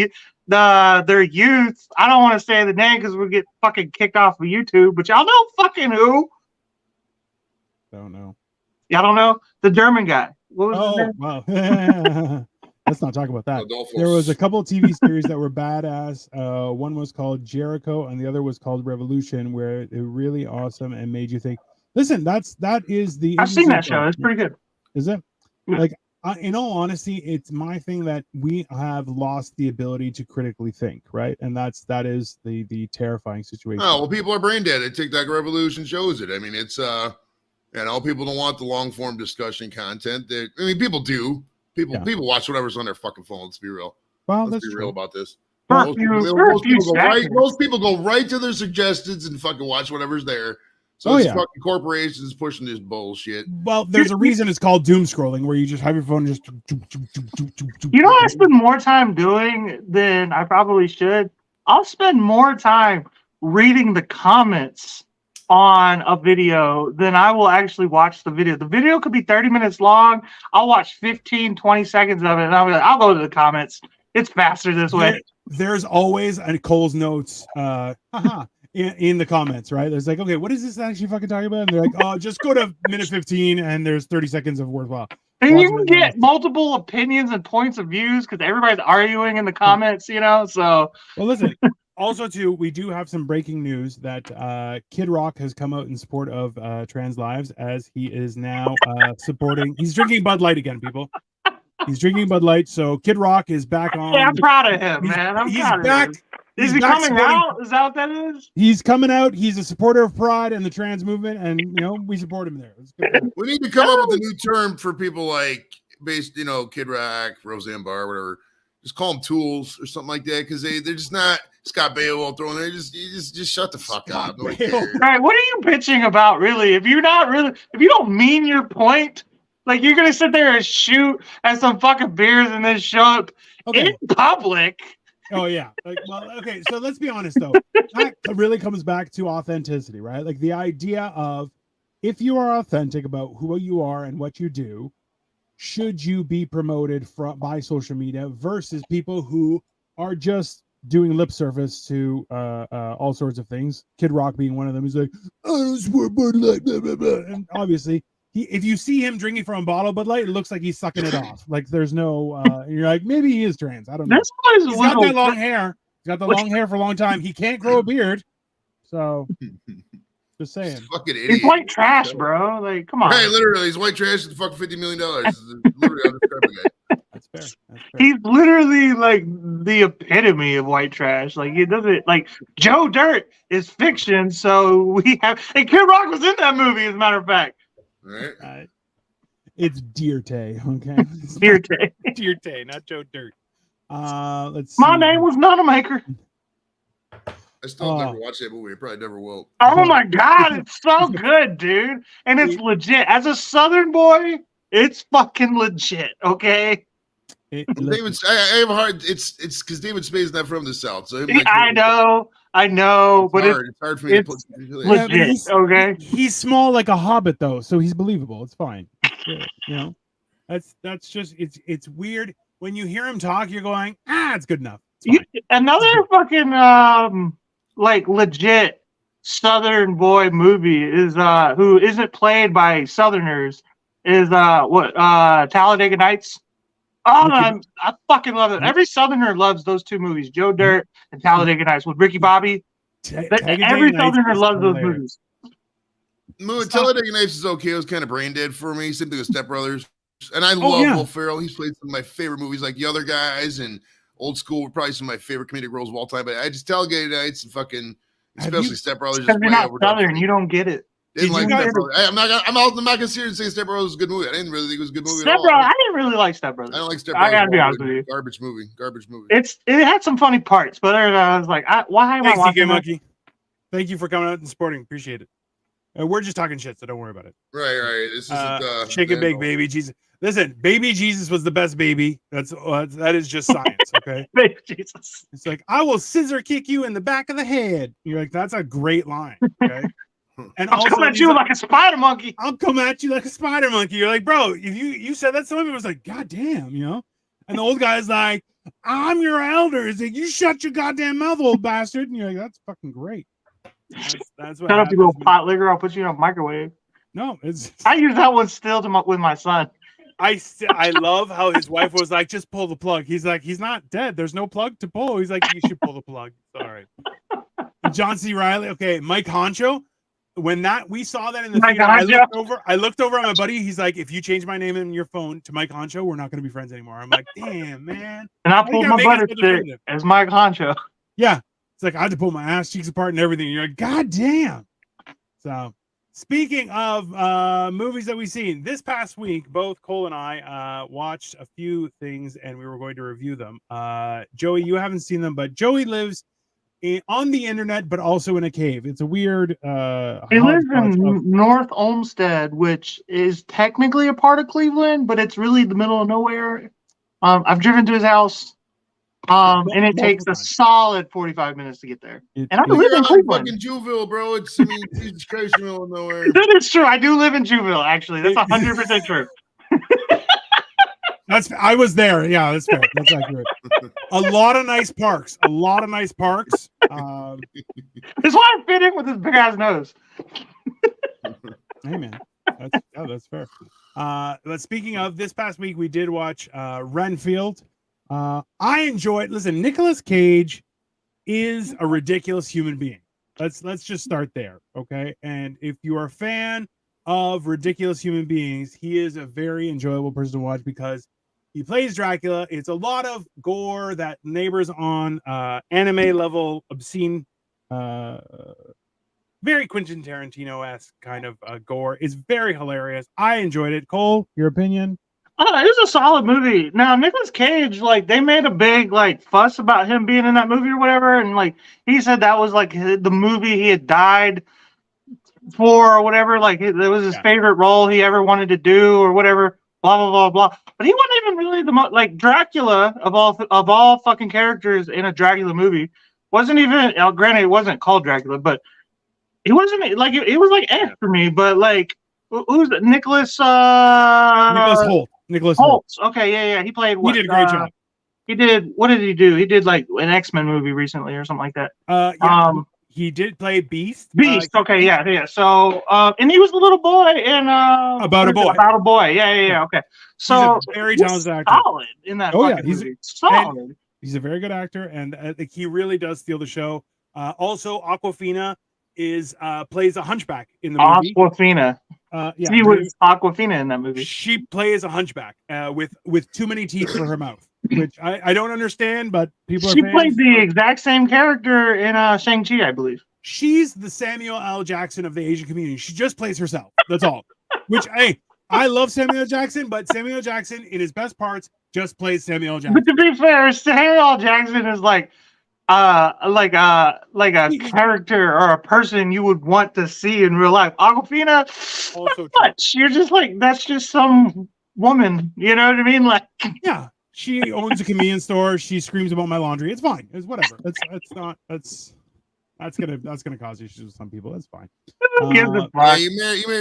their youth. I don't want to say the name because we'll get fucking kicked off of YouTube, but y'all know fucking who? Don't know. Y'all don't know? The German guy. What was his name? Wow. Let's not talk about that. Adolphus. There was a couple of TV series that were badass. One was called Jericho, and the other was called Revolution, where it really awesome and made you think. Listen, that is the. I've seen that show. It's pretty good. Is it? Yeah. Like, in all honesty, it's my thing that we have lost the ability to critically think, right? And that is the terrifying situation. Oh well, people are brain dead. TikTok Revolution shows it. I mean, it's people don't want the long form discussion content. People do. People watch whatever's on their fucking phone. Let's be real. Well, let's be real about this. Most people go right to their suggestions and fucking watch whatever's there. So fucking corporations pushing this bullshit. Well, there's a reason it's called doom scrolling, where you just have your phone just. You know what I spend more time doing than I probably should? I'll spend more time reading the comments on a video than I will actually watch the video. The video could be 30 minutes long. I'll watch 15, 20 seconds of it, and I'll go to the comments. It's faster this way. There's always a Cole's Notes in the comments, right? There's like, okay, what is this actually fucking talking about? And they're like, oh, just go to minute 15, and there's 30 seconds of worthwhile. And you can get multiple opinions and points of views because everybody's arguing in the comments, So, well, listen. Also, too, we do have some breaking news that Kid Rock has come out in support of trans lives, as he is now supporting. He's drinking Bud Light again, people. He's drinking Bud Light, so Kid Rock is back on. Yeah, I'm proud of him, man. I'm proud of him. Is he coming out? Is that what that is? He's coming out. He's a supporter of Pride and the trans movement, and we support him there. We need to come up with a new term for people like Kid Rock, Roseanne Barr, whatever. Just call them tools or something like that, because they're just not Scott Baio throwing there. Just shut the fuck up. Right? What are you bitching about, really? If you don't mean your point, like you're gonna sit there and shoot at some fucking beers and then show up in public. Oh yeah. So let's be honest though. That really comes back to authenticity, right? Like the idea of if you are authentic about who you are and what you do, should you be promoted by social media versus people who are just doing lip service to all sorts of things? Kid Rock being one of them. He's like, I don't support Bud Light, blah, blah, blah. And obviously, if you see him drinking from a bottle of Bud Light, it looks like he's sucking it off. Like there's no, you're like, maybe he is trans. I don't know. He's got that long hair. He's got the long hair for a long time. He can't grow a beard. So, just saying. Fucking idiot. He's white trash, bro. Like, come on. Hey, literally, he's white trash and fucking $50 million. Literally, I'm describing it. That's fair. He's literally like the epitome of white trash. Like it doesn't like Joe Dirt is fiction, so we have. And Kid Rock was in that movie, as a matter of fact. Right. It's Dear Tay, okay? Dear Tay. Dear Tay, not Joe Dirt. Let's see. My name was Nonamaker. I still never watched that movie. I probably never will. Oh my god, it's so good, dude. And it's legit. As a Southern boy, it's fucking legit, okay? I have a hard. It's because David Spade's not from the South, so I know, but it's hard for me to put. Legit, okay. He's small like a hobbit, though, so he's believable. It's fine. That's just it's weird when you hear him talk. You're going, it's good enough. It's fine. Another fucking like legit Southern boy movie is who isn't played by Southerners is Talladega Nights. Oh, I fucking love it. Every Southerner loves those two movies, Joe Dirt and Talladega Nights with Ricky Bobby. Every Southerner loves those movies. Talladega Nights is okay. It was kind of brain dead for me. Same thing with Step Brothers. And I love Will Ferrell. He's played some of my favorite movies like The Other Guys and Old School were probably some of my favorite comedic roles of all time. But I just Talladega Nights and fucking, especially Step Brothers. Because you're not Southern, you don't get it. Didn't like Step Brothers. I'm not gonna seriously say Step Brothers was a good movie. I didn't really think it was a good movie at all. I didn't really like Step Brothers. I don't like Step Brothers. I gotta be honest with you. Garbage movie. It had some funny parts, but I was like, why am I watching that? Monkey. Thank you for coming out and supporting. Appreciate it. We're just talking shit, so don't worry about it. Right. This is shake and bake, baby Jesus. Listen, baby Jesus was the best baby. That is just science, okay? Baby Jesus. It's like, I will scissor kick you in the back of the head. You're like, that's a great line, okay? And I'll come at you like a spider monkey. I'll come at you like a spider monkey. You're like, bro, if you said that to him, it was like, God damn, you know? And the old guy's like, I'm your elder. He's like, you shut your goddamn mouth, old bastard. And you're like, that's fucking great. That's what. Shut up, you little pot licker. I'll put you in a microwave. No, I use that one still with my son. I love how his wife was like, just pull the plug. He's like, he's not dead. There's no plug to pull. He's like, you should pull the plug. Sorry. John C. Reilly. Okay, Mike Honcho. When we saw that in the theater, I looked over at my buddy. He's like, if you change my name in your phone to Mike Honcho, we're not going to be friends anymore. I'm like, damn, man. And I pulled my butter stick as Mike Honcho. Yeah. It's like, I had to pull my ass cheeks apart and everything. And you're like, God damn. So, speaking of movies that we've seen, this past week, both Cole and I watched a few things and we were going to review them. Joey, you haven't seen them, but Joey lives on the internet, but also in a cave. It's a weird. He lives in North Olmsted, which is technically a part of Cleveland, but it's really the middle of nowhere. I've driven to his house, and it takes a solid 45 minutes to get there. And I live in Cleveland. Fucking Jewville, bro. Jesus Christ, middle of nowhere. That is true. I do live in Jewville, actually. That's 100% true. I was there. Yeah, that's fair. That's accurate. A lot of nice parks. That's why I fit in with his big ass nose. Hey man, that's fair. But speaking of, this past week we did watch Renfield. I enjoyed. Listen, Nicolas Cage is a ridiculous human being. Let's just start there, okay? And if you are a fan of ridiculous human beings, he is a very enjoyable person to watch because he plays Dracula. It's a lot of gore that neighbors on anime level obscene, very Quentin Tarantino-esque kind of gore. It's very hilarious. I enjoyed it. Cole, your opinion? It was a solid movie. Now, Nicolas Cage, like, they made a big, like, fuss about him being in that movie or whatever, and, like, he said that was, like, the movie he had died for or whatever. Like, it was his favorite role he ever wanted to do or whatever, blah, blah, blah, blah. But he wasn't even really like, Dracula, of all fucking characters in a Dracula movie, wasn't even, granted, it wasn't called Dracula, but he wasn't, like, it was, like, for me, but, like, who's that? Nicholas Hoult. Nicholas Hoult. Okay, yeah. He played what? He did a great job. He did. What did he do? He did like an X-Men movie recently or something like that. He did play Beast. Okay, yeah. So, and he was the little boy in About a Boy. About a Boy. Yeah. Okay. So he's a very talented actor. Solid in that. Movie. Solid. He's a very good actor, and I think he really does steal the show. Also, Awkwafina plays a hunchback in the movie. Awkwafina. She was Awkwafina in that movie. She plays a hunchback with too many teeth for her mouth, which I don't understand, but people are. She played the exact same character in Shang-Chi, I believe. She's the Samuel L. Jackson of the Asian community. She just plays herself. That's all. Which, hey, I love Samuel L. Jackson, but Samuel L. Jackson in his best parts just plays Samuel L. Jackson. But to be fair, Samuel L. Jackson is like a character or a person you would want to see in real life. Awkwafina, also much. You're just like, that's just some woman. You know what I mean? Like, yeah, she owns a convenience store. She screams about my laundry. It's fine. It's whatever. That's gonna cause issues with some people. That's fine. Yeah,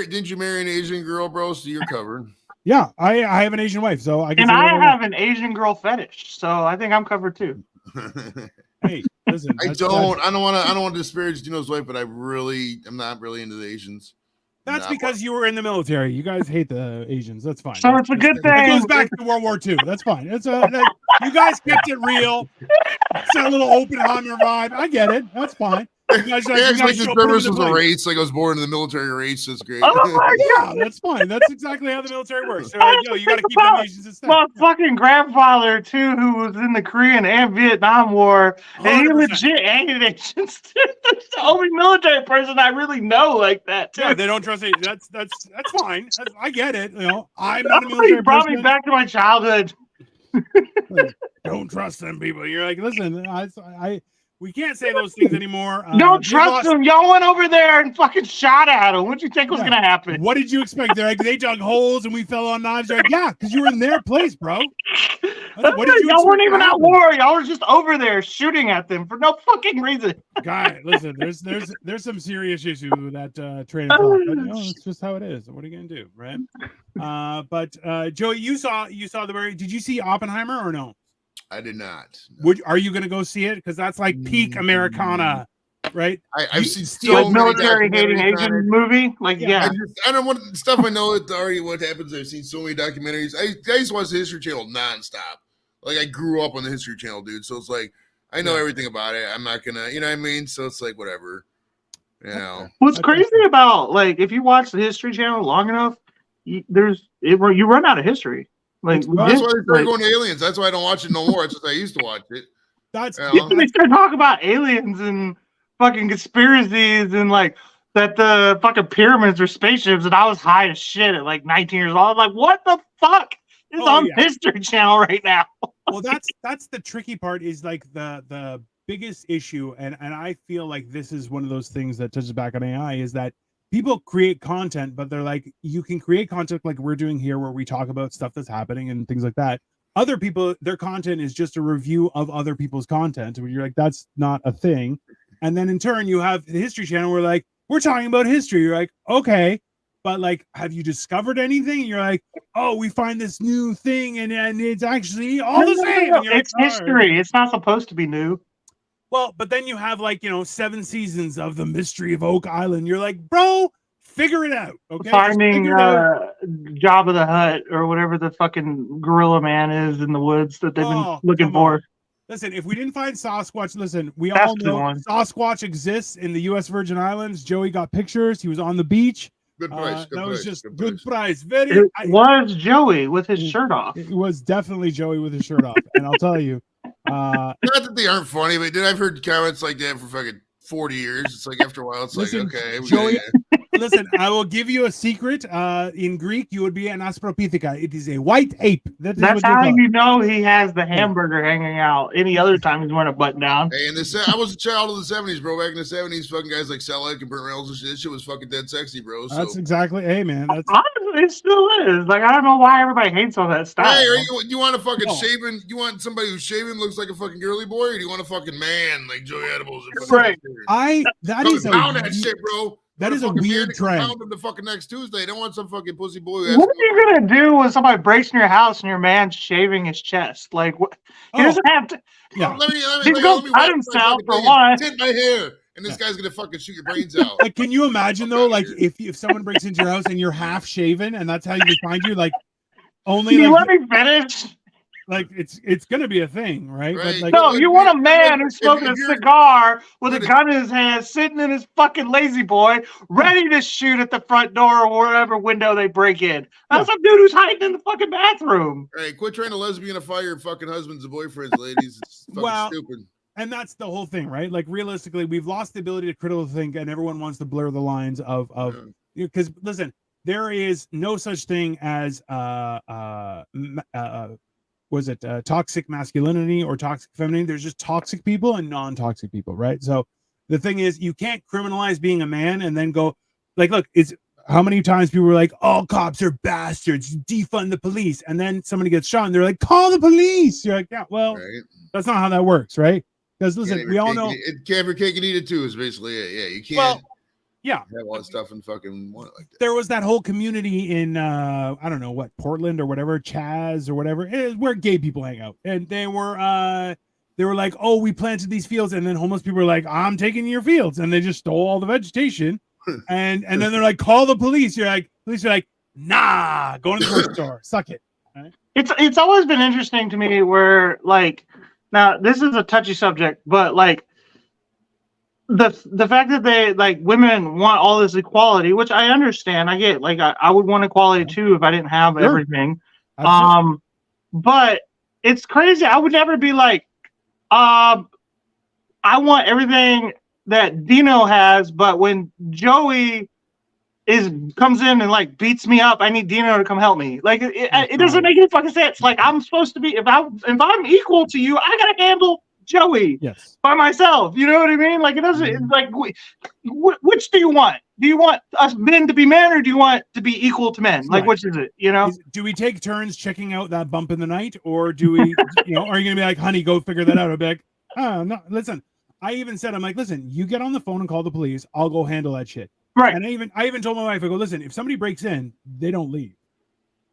didn't you marry an Asian girl, bro? So you're covered. Yeah, I have an Asian wife, so I can. And I have an Asian girl fetish, so I think I'm covered too. Hey, listen. I don't want to disparage Dino's wife, but I'm not really into the Asians. That's because you were in the military. You guys hate the Asians. That's fine. So it's a good thing. It goes back to World War II. That's fine. You guys kept it real. It's a little Oppenheimer vibe. I get it. That's fine. You guys, like this service was a race. Like I was born in the military race. That's great. Oh my God, that's fine. That's exactly how the military works. So, you got to keep the Asians in step. My fucking grandfather too, who was in the Korean and Vietnam War, and he 100%. legit hated Asians. That's the only military person I really know like that too. Yeah, they don't trust Asians. That's fine. I get it. I'm not a military He brought person. me back to my childhood. Don't trust them people. You're like, listen, we can't say those things anymore. Don't trust them. Y'all went over there and fucking shot at them. What did you think was gonna happen? What did you expect? They're like, they dug holes and we fell on knives. You're like, yeah, because you were in their place, bro. What did y'all weren't even at war. Y'all were just over there shooting at them for no fucking reason. Guy, listen, there's some serious issues with that train of thought. But it's just how it is. What are you gonna do, right? But Joey, you saw the did you see Oppenheimer or no? I did not. No. Are you going to go see it? Because that's like peak Americana, right? I've seen so many military hating Asian movie. Like, yeah. I don't want stuff. I know already what happens. I've seen so many documentaries. I used to watch the History Channel nonstop. Like I grew up on the History Channel, dude. So it's like I know everything about it. I'm not gonna, you know what I mean? So it's like whatever. You know. What's crazy about like if you watch the History Channel long enough, you run out of history. Like that's why they started going to aliens. That's why I don't watch it no more. It's just I used to watch it. That's they start talking about aliens and fucking conspiracies and like that the fucking pyramids are spaceships, and I was high as shit at like 19 years old. I'm like, what the fuck is on History Channel right now? Well, that's the tricky part is like the biggest issue, and I feel like this is one of those things that touches back on AI is that people create content, but they're like, you can create content like we're doing here where we talk about stuff that's happening and things like that. Other people, their content is just a review of other people's content. Where you're like, that's not a thing. And then in turn, you have the History Channel where like, we're talking about history. You're like, okay, but like, have you discovered anything? And you're like, oh, we find this new thing and it's actually all the same. No, it's history. It's not supposed to be new. Well, but then you have like, 7 seasons of the mystery of Oak Island. You're like, bro, figure it out. Okay. Finding Jabba the Hutt or whatever the fucking gorilla man is in the woods that they've been looking for. Listen, if we didn't find Sasquatch, we all know Sasquatch exists in the U.S. Virgin Islands. Joey got pictures. He was on the beach. Good price. That was just good price. It was Joey with his shirt off. It was definitely Joey with his shirt off. And I'll tell you. Not that they aren't funny, but I've heard comments like that for fucking 40 years. It's like after a while, it's like, okay. Joey, listen, I will give you a secret. In Greek, you would be an Aspropithecus. It is a white ape. That's how you know he has the hamburger hanging out. Any other time he's wearing a button down. Hey, I was a child of the 70s, bro. Back in the 70s, fucking guys like Selleck and Burt Reynolds and shit. This shit was fucking dead sexy, bro. So. That's exactly. Hey, man. Honestly, it still is. Like, I don't know why everybody hates all that stuff. Hey, you want a fucking shaven? You want somebody who's shaven, looks like a fucking girly boy, or do you want a fucking man like Joey Edibles? Right. That shit, bro. That is a weird trend. Found him the fucking next Tuesday. Don't want some fucking pussy boy. What are you gonna do when somebody breaks in your house and your man's shaving his chest? Like, what? He doesn't have to. Yeah. He's gonna cut himself for one. Tint my hair, and this guy's gonna fucking shoot your brains out. Like, can you imagine though? Like, if someone breaks into your house and you're half shaven, and that's how you find you, like, only. Can you let me finish? Like it's gonna be a thing, right? Right. But like, no, you want a man who's smoking a cigar with a gun in his hand, sitting in his fucking lazy boy, ready to shoot at the front door or wherever window they break in. That's some dude who's hiding in the fucking bathroom. Hey, quit trying to lesbianify your fucking husbands and boyfriends, ladies. It's fucking stupid. And that's the whole thing, right? Like realistically, we've lost the ability to critically think, and everyone wants to blur the lines of because listen, there is no such thing as toxic masculinity or toxic femininity. There's just toxic people and non-toxic people, right? So the thing is, you can't criminalize being a man and then go like, look, it's how many times people were like, all cops are bastards, defund the police, and then somebody gets shot and they're like, call the police. You're like, yeah, well, that's not how that works, right? Because listen, we all know it can't have cake and eat it too is basically it. Yeah, you can't. Yeah, have all that stuff and fucking want it like that. There was that whole community in I don't know what, Portland or whatever, Chaz or whatever, is where gay people hang out, and they were they were like, oh, we planted these fields, and then homeless people were like, I'm taking your fields, and they just stole all the vegetation, and then they're like, call the police. You're like, police are like, nah, go to the grocery store, suck it. Right? It's always been interesting to me where like, now this is a touchy subject, but like the fact that they like women want all this equality, which I understand, I get, like I would want equality too if I didn't have everything. Absolutely. But it's crazy. I would never be like, I want everything that Dino has, but when Joey comes in and like beats me up, I need Dino to come help me. Like it doesn't make any fucking sense. Like I'm supposed to be, if I'm equal to you, I gotta handle Joey by myself. You know what I mean? Like it doesn't. It's like which do you want? Do you want us men to be men, or do you want to be equal to men? Like which is it? You know? Do we take turns checking out that bump in the night, or do we? Are you gonna be like, honey, go figure that out? I'll be like, oh no, listen. I even said, I'm like, listen, you get on the phone and call the police. I'll go handle that shit. Right. And I even told my wife, I go, listen, if somebody breaks in, they don't leave.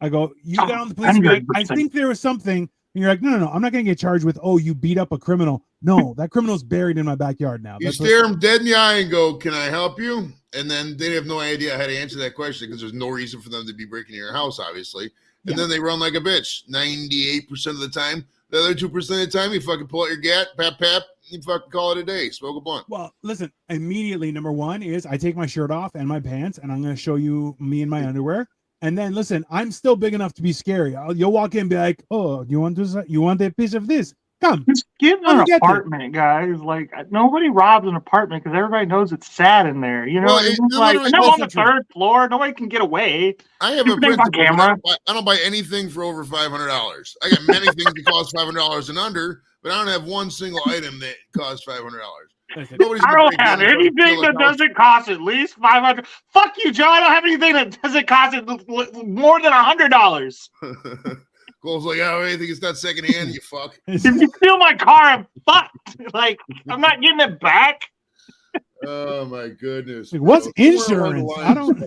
I go, you get on the police and be like, I think there was something. And you're like, no, I'm not going to get charged with, oh, you beat up a criminal. No, that criminal's buried in my backyard now. You stare them dead in the eye and go, can I help you? And then they have no idea how to answer that question because there's no reason for them to be breaking in your house, obviously. And then they run like a bitch 98% of the time. The other 2% of the time, you fucking pull out your gat, pap, you fucking call it a day. Smoke a blunt. Well, listen, immediately, number one is I take my shirt off and my pants, and I'm going to show you me in my underwear. And then, listen, I'm still big enough to be scary. You'll walk in and be like, oh, you want this? You want a piece of this? Come. Just get an apartment, guys. Like, nobody robs an apartment because everybody knows it's sad in there. You know, well, it's like, and I'm on the third floor. Nobody can get away. I have a principle. Camera. I don't buy anything for over $500. I got many things that cost $500 and under, but I don't have one single item that costs $500. I don't have anything that doesn't cost at least $500. Fuck you, Joe. I don't have anything that doesn't cost more than $100. Cole's like, oh, anything it's not secondhand, you fuck. If you steal my car, I'm fucked. Like, I'm not getting it back. Oh my goodness. What's insurance? I don't.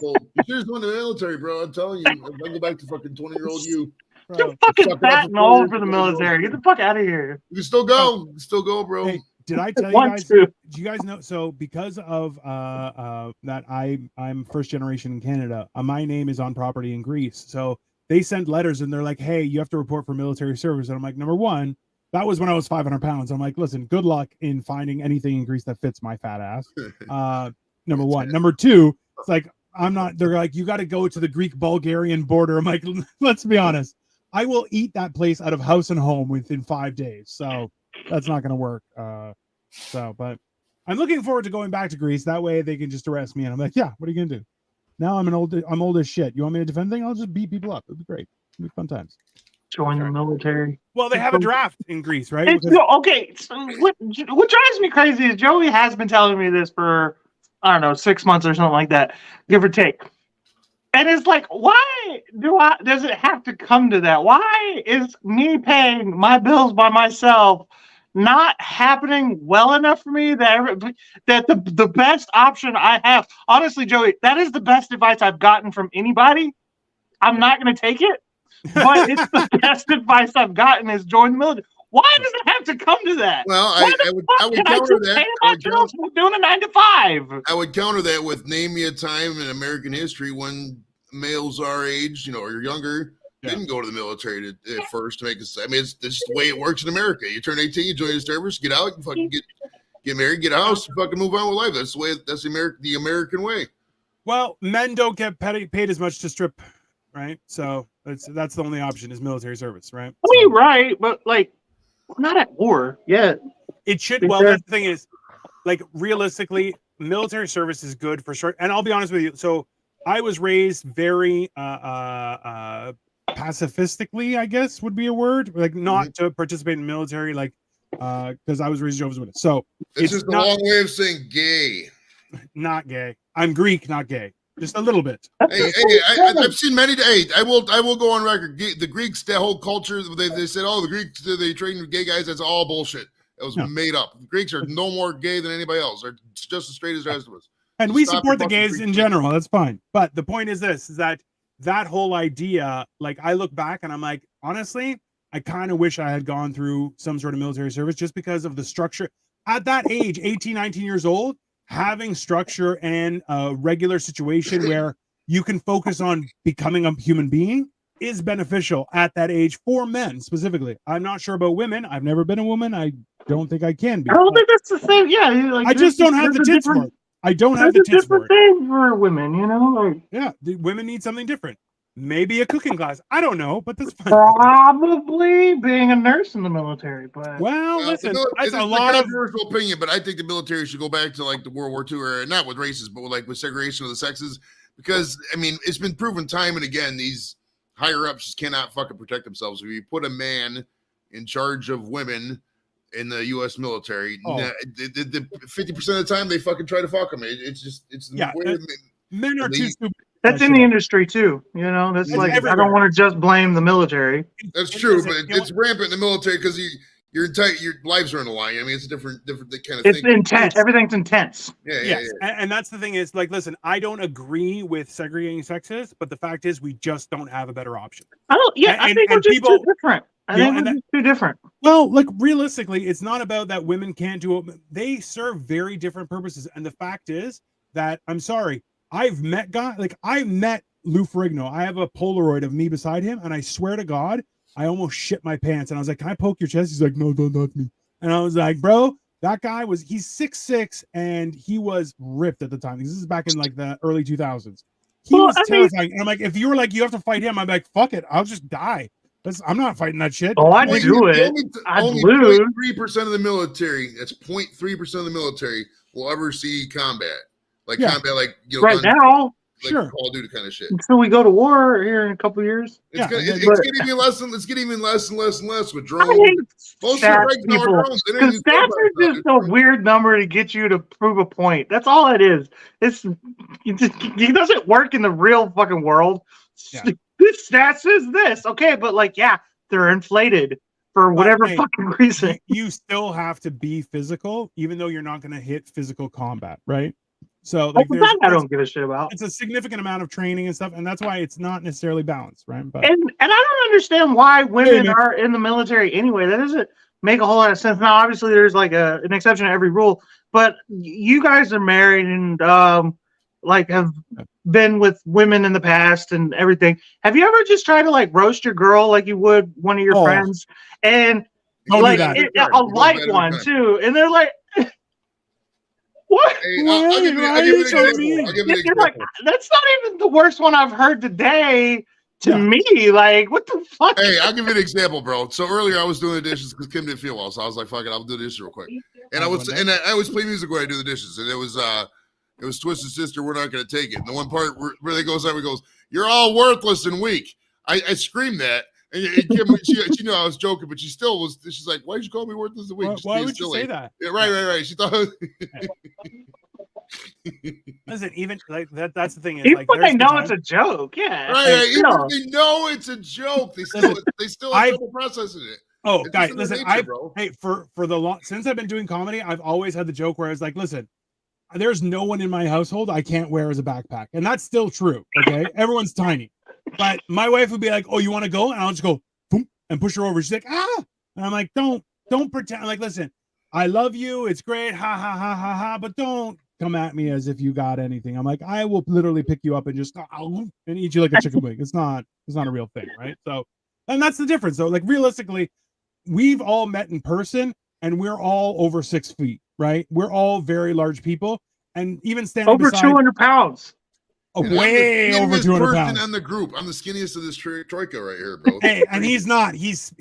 Well, you should just went to the military, bro. I'm telling you. I go back to fucking 20-year-old you. You're fucking fat and old for the military. Get the fuck out of here. You can still go. You can still go, bro. Hey, did I tell you guys? Do you guys know? So because of that, I'm first generation in Canada. My name is on property in Greece. So they send letters and they're like, hey, you have to report for military service. And I'm like, number one, that was when I was 500 pounds. I'm like, listen, good luck in finding anything in Greece that fits my fat ass. Number one. Number two, it's like, I'm not, they're like, you got to go to the Greek-Bulgarian border. I'm like, let's be honest. I will eat that place out of house and home within 5 days. So that's not going to work. But I'm looking forward to going back to Greece. That way they can just arrest me. And I'm like, yeah, what are you going to do? Now I'm old as shit. You want me to defend things? I'll just beat people up. It'll be great. It'll be fun times. Join the military. Well, they have a draft in Greece, right? Okay. So what drives me crazy is Joey has been telling me this for, I don't know, 6 months or something like that, give or take. And it's like, why does it have to come to that? Why is me paying my bills by myself not happening well enough for me that the best option I have? Honestly, Joey, that is the best advice I've gotten from anybody. I'm not going to take it, but it's the best advice I've gotten is join the military. Why does it have to come to that? Well, I would counter that. Doing a 9 to 5. I would counter that with name me a time in American history when males our age, or younger, didn't go to the military at first to make us. I mean, it's just the way it works in America. You turn 18, you join the service, get out, you fucking get married, get a house, you fucking move on with life. That's the way. That's the American way. Well, men don't get paid as much to strip, right? So that's the only option is military service, right? Well, you're right, but like, we're not at war yet. It should. Well, that's the thing is, like, realistically, military service is good for sure. And I'll be honest with you. So I was raised very pacifistically, I guess would be a word, like not to participate in military, like because I was raised Jehovah's Witness. So it's just a long way of saying gay. Not gay. I'm Greek, not gay. Just a little bit. Hey, I've seen many. Hey, I will go on record. The Greeks, that whole culture, they said, oh, the Greeks, they train gay guys. That's all bullshit. It was made up. The Greeks are no more gay than anybody else. They're just as straight as the rest of us. And we support the gays in general. That's fine. But the point is this, is that whole idea, like I look back and I'm like, honestly, I kind of wish I had gone through some sort of military service just because of the structure. At that age, 18, 19 years old, having structure and a regular situation where you can focus on becoming a human being is beneficial at that age for men specifically. I'm not sure about women. I've never been a woman. I don't think I can be. I don't think that's the same. Yeah, like, I just don't have the tits for it. I don't have the tits for it. Thing for women, you know. Like, yeah, the women need something different. Maybe a cooking class. I don't know, but that's fine. Probably being a nurse in the military, but well, listen, it's a lot of controversial opinion, but I think the military should go back to like the World War II era, not with races, but with segregation of the sexes, because I mean it's been proven time and again these higher ups just cannot fucking protect themselves. If you put a man in charge of women in the U.S. military, 50% of the time they fucking try to fuck them. It's men are too stupid. That's in the industry too, you know. That's like everywhere. I don't want to just blame the military. That's true, but it's rampant in the military because your lives are in the line. I mean, it's a different kind of thing. It's intense. Everything's intense. Yeah. And that's the thing is, like, listen, I don't agree with segregating sexes, but the fact is, we just don't have a better option. I think we're just too different. I think we're just too different. Well, like realistically, it's not about that women can't do it. They serve very different purposes, and the fact is that I'm sorry. I've met Lou Ferrigno. I have a Polaroid of me beside him, and I swear to God, I almost shit my pants. And I was like, "Can I poke your chest?" He's like, "No, don't touch me." And I was like, "Bro, that guy he's 6'6", and he was ripped at the time. This is back in like the early 2000s. He was terrifying. And I'm like, if you were like, you have to fight him, I'm like, fuck it, I'll just die. I'm not fighting that shit. Oh, I'd do it. Only 0.3% of the military. That's 0.3% of the military will ever see combat. Combat, like right now, like sure, Call of Duty kind of shit. Until we go to war here in a couple of years, it's getting even less and less with drones. Most drones. Because stats are just a weird number to get you to prove a point. That's all it is. It doesn't work in the real fucking world. Yeah. This stats is this, okay, but they're inflated for whatever fucking reason. You still have to be physical, even though you're not going to hit physical combat, right? So I don't give a shit about. It's a significant amount of training and stuff, and that's why it's not necessarily balanced, right? But and I don't understand why women are in the military anyway. That doesn't make a whole lot of sense. Now, obviously, there's like an exception to every rule, but you guys are married and have been with women in the past and everything. Have you ever just tried to roast your girl like you would one of your friends and a light one too? And they're like, what? Hey, I'll give you an example. That's not even the worst one I've heard today. To me, what the fuck? Hey, I'll give you an example, bro. So earlier I was doing the dishes because Kim didn't feel well, so I was like, "Fuck it, I'll do the dishes real quick." And I always play music when I do the dishes, and it was Twisted Sister. We're not going to take it. And the one part where they goes, "You're all worthless and weak." I screamed that. And Kim, she knew I was joking, but she still was. She's like, "Why did you call me worthless and weak?" Why would you say that? Yeah, right. She thought. Listen, even that's the thing. Is, even when they know it's a joke, yeah. Right. Even if they know it's a joke, they still have trouble processing it. Oh, guys, listen. Since I've been doing comedy, I've always had the joke where I was like, "Listen, there's no one in my household I can't wear as a backpack," and that's still true. Okay, everyone's tiny. But my wife would be like, "Oh, you want to go?" And I'll just go boom and push her over. She's like, "Ah," and I'm like, "Don't pretend." Like, listen, I love you. It's great. Ha ha ha ha ha. But don't come at me as if you got anything. I'm like, I will literally pick you up and just and eat you like a chicken wing. It's not a real thing, right? So, and that's the difference. So, realistically, we've all met in person, and we're all over 6 feet, right? We're all very large people, and even standing over 200 pounds. Way over 200 pounds. I'm the group. I'm the skinniest of this troika right here, bro. Hey, and he's not. He's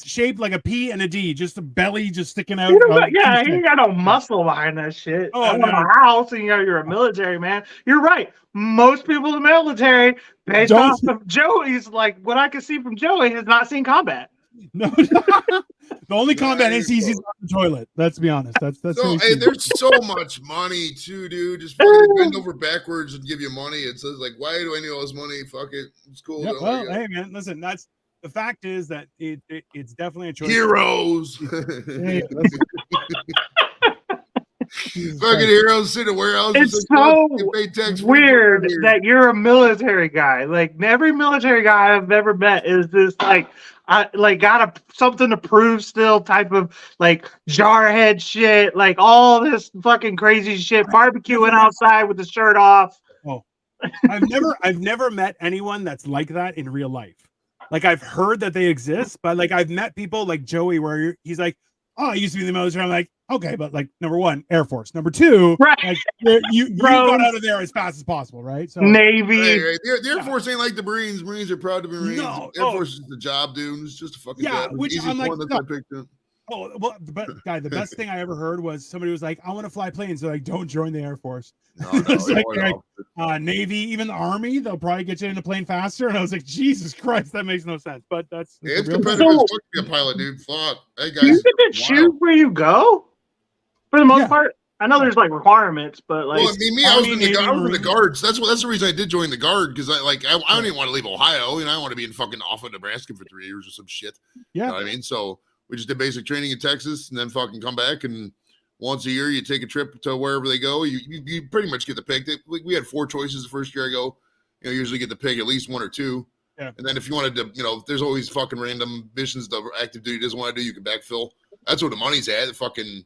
shaped like a P and a D, just a belly just sticking out. He ain't got no muscle behind that shit. Oh, no. A house, and you're a military man. You're right. Most people in the military, based off of Joey's, what I can see from Joey, has not seen combat. No, the only combat is he's on the toilet. Let's be honest. That's so. Hey, there's so much money too, dude. Just fucking bend over backwards and give you money. It says why do I need all this money? Fuck it, it's cool. Yeah, well, hey man, listen. That's the fact is that it's definitely a choice. Heroes. Fucking heroes sit in warehouses. It's so weird that you're a military guy. Like every military guy I've ever met is this like got something to prove still type of like jarhead shit, like all this fucking crazy shit, barbecuing outside with the shirt off. Oh, I've never met anyone that's like that in real life. Like I've heard that they exist, but like I've met people like Joey where he's like, oh, I used to be in the military. I'm like, okay, but like number one, Air Force. Number two, right. Like you got out of there as fast as possible, right? So Navy. Right. The Air Force ain't like the Marines. Marines are proud to be Marines. No, Air Force is just a job, dude. It's just a fucking job. Which I'm like, one I picked up. Oh, well, but guy, the best thing I ever heard was somebody was like, I want to fly planes. So like, don't join the Air Force. Navy, even the Army, they'll probably get you in a plane faster. And I was like, Jesus Christ, that makes no sense. But that's it's competitive as fuck to be a pilot, dude. Fuck. Hey guys, you get to choose where you go for the most part. I know there's like requirements, but like, well, I was in the guards. That's the reason I did join the guard, because I didn't want to leave Ohio. You know, I want to be in fucking Offutt, Nebraska for 3 years or some shit. Yeah, you know what I mean. So we just did basic training in Texas, and then fucking come back, and once a year you take a trip to wherever they go. You pretty much get to pick. We had 4 choices the first year I go. You know, usually get to pick at least 1 or 2. Yeah. And then if you wanted to, you know, there's always fucking random missions the active duty doesn't want to do. You can backfill. That's where the money's at. The fucking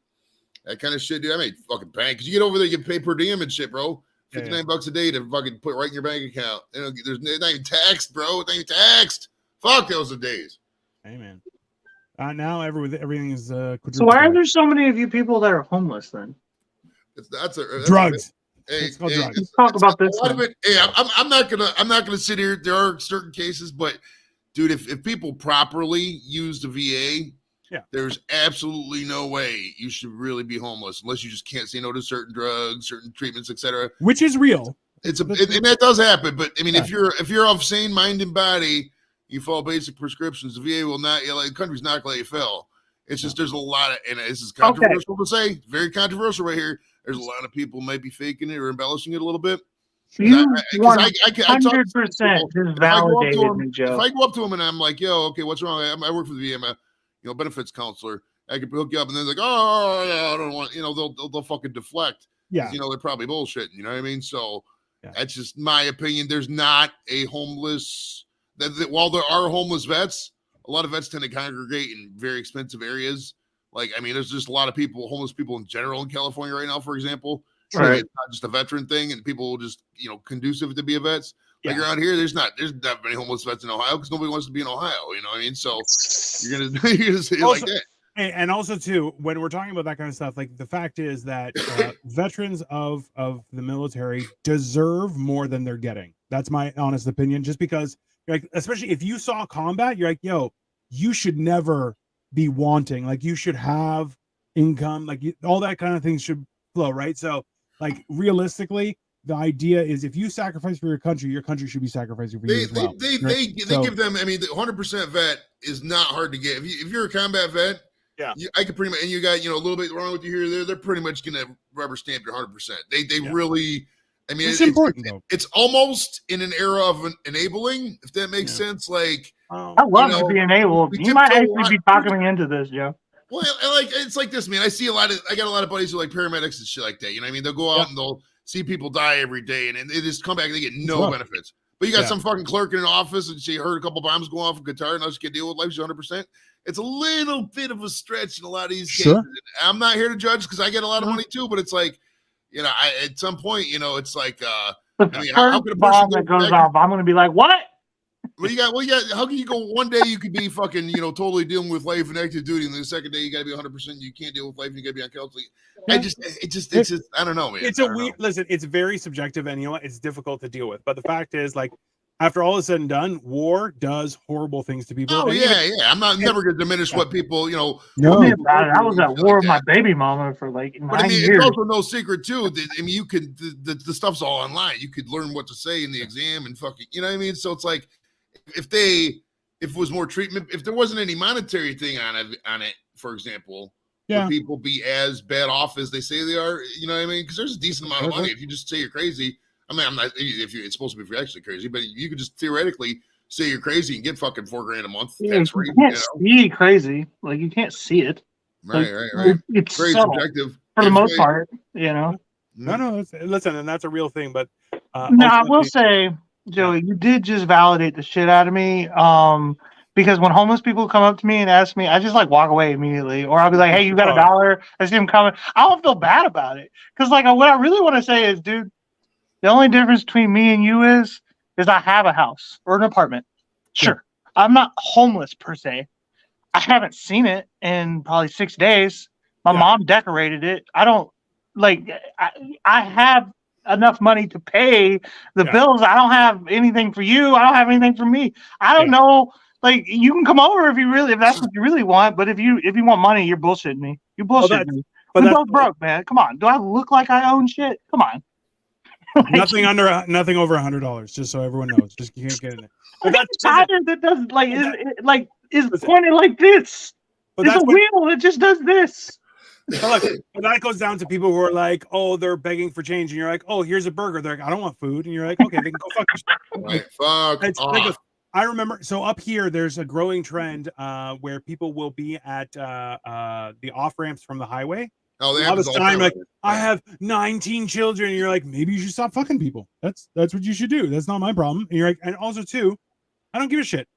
that kind of shit, dude. I made fucking bank because you get over there, you get paid per diem and shit, bro. $59 a day to fucking put right in your bank account. You know, there's not even taxed, bro. It's not even taxed. Fuck those are days. Hey man. Now everything is so why are there so many of you people that are homeless then? That's drugs. Drugs. Let's talk about this. I'm not gonna sit here. There are certain cases, but dude, if people properly use the VA, there's absolutely no way you should really be homeless unless you just can't say no to certain drugs, certain treatments, etc. Which is real. And that does happen. But I mean, if you're of sane mind and body, you follow basic prescriptions. The VA will not. The country's not going to let you fail. It's just there's a lot of, and this is controversial to say, very controversial right here. There's a lot of people might be faking it or embellishing it a little bit. You 100% just validated me, Joe. If I go up to them and I'm like, "Yo, okay, what's wrong? I work for the VA, I'm a benefits counselor. I could hook you up," and then they're like, "Oh, yeah, I don't want," they'll fucking deflect. Yeah, they're probably bullshitting. You know what I mean? So that's just my opinion. There's not a homeless. While there are homeless vets, a lot of vets tend to congregate in very expensive areas. Like, I mean, there's just a lot of homeless people in general in California right now, for example. Right. It's not just a veteran thing, and people will just, conducive to be a vets. Like around here, there's not many homeless vets in Ohio because nobody wants to be in Ohio. You know what I mean? So you're gonna say also, like that. And also too, when we're talking about that kind of stuff, like the fact is that veterans of the military deserve more than they're getting. That's my honest opinion. Just because, like, especially if you saw combat, you're like, yo, you should never be wanting. Like, you should have income. Like, all that kind of things should flow, right? So, like, realistically, the idea is if you sacrifice for your country should be sacrificing for you as well. They give them. I mean, the 100% vet is not hard to get. If you're a combat vet, I could pretty much, and you got a little bit wrong with you here or there. They're pretty much gonna rubber stamp your 100%. They really. I mean, it's important though. It's almost in an era of enabling, if that makes sense. Like, I love to be enabled. You might actually be talking me into this, Joe. Well, it's like this, man. I got a lot of buddies who are like paramedics and shit like that. You know what I mean? They'll go out and they'll see people die every day, and they just come back and they get no benefits. But you got some fucking clerk in an office, and she heard a couple bombs go off a guitar, and now she can deal with life. She's 100%. It's a little bit of a stretch in a lot of these cases. I'm not here to judge because I get a lot of money too, but it's like, at some point, it's like, how could a bomb that goes off, I'm going to be like, what? Well, you got. How can you go one day you could be fucking, totally dealing with life and active duty, and then the second day you got to be 100%. You can't deal with life, and you got to be on counseling. It's just, I don't know, man. It's listen. It's very subjective, and it's difficult to deal with. But the fact is, like, after all is said and done, war does horrible things to people. Oh I'm never going to diminish what people, No, I was at war with my baby mama for like 9 years. It's also no secret too. I mean, you could the stuff's all online. You could learn what to say in the exam and fucking, you know what I mean. So it's like, if it was more treatment, if there wasn't any monetary thing on it, for example, would people be as bad off as they say they are? You know what I mean? Because there's a decent amount of money if you just say you're crazy. I mean, I'm not. It's supposed to be if you're actually crazy, but you could just theoretically say you're crazy and get fucking $4,000 a month. That's you can't see crazy. Like, you can't see it. Right. It's very subjective. for the most part, you know. No, listen, and that's a real thing. But no, I will say, Joey, you did just validate the shit out of me. Because when homeless people come up to me and ask me, I just like walk away immediately, or I'll be like, "Hey, you got $1?" I see him coming. I don't feel bad about it, because like what I really want to say is, dude, the only difference between me and you is I have a house or an apartment. Sure, I'm not homeless per se. I haven't seen it in probably 6 days. My mom decorated it. I don't like. I have enough money to pay the bills. I don't have anything for you. I don't have anything for me. I don't know. Like, you can come over if that's what you really want. But if you want money, you're bullshitting me. You bullshitting me. We both broke, man. Come on. Do I look like I own shit? Come on. Nothing over $100. Just so everyone knows. Just you can't get in it. But that's tire that does is pointed like this. It's a wheel. It just does this. So look, that goes down to people who are like, oh, they're begging for change, and you're like, oh, here's a burger. They're like, I don't want food, and you're like, okay, they can go fuck yourself. Right, fuck off. I remember. So up here, there's a growing trend where people will be at the off ramps from the highway. Oh, they all this time, like, I have 19 children, and you're like, maybe you should stop fucking people. That's what you should do. That's not my problem. And you're like, and also too, I don't give a shit.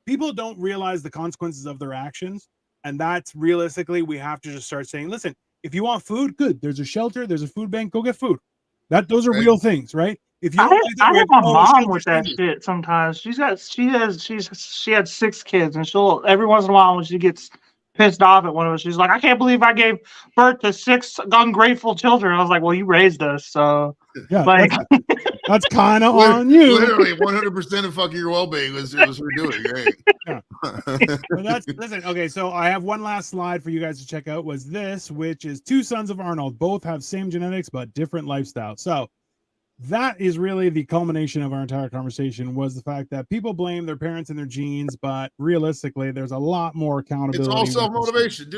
People don't realize the consequences of their actions. And that's realistically, we have to just start saying, listen, if you want food, good. There's a shelter, there's a food bank, go get food. Those are real things, right? If you I have my mom with that shit sometimes. She had 6 kids, and she'll every once in a while when she gets pissed off at one of us, she's like, I can't believe I gave birth to 6 ungrateful children. I was like, well, you raised us, so like that's kind of on you. Literally 100% of fucking your well-being was her doing, right? Yeah. Listen, okay, so I have one last slide for you guys to check out, was this, which is 2 sons of Arnold, both have same genetics but different lifestyles. So that is really the culmination of our entire conversation, was the fact that people blame their parents and their genes, but realistically, there's a lot more accountability. It's all self-motivation.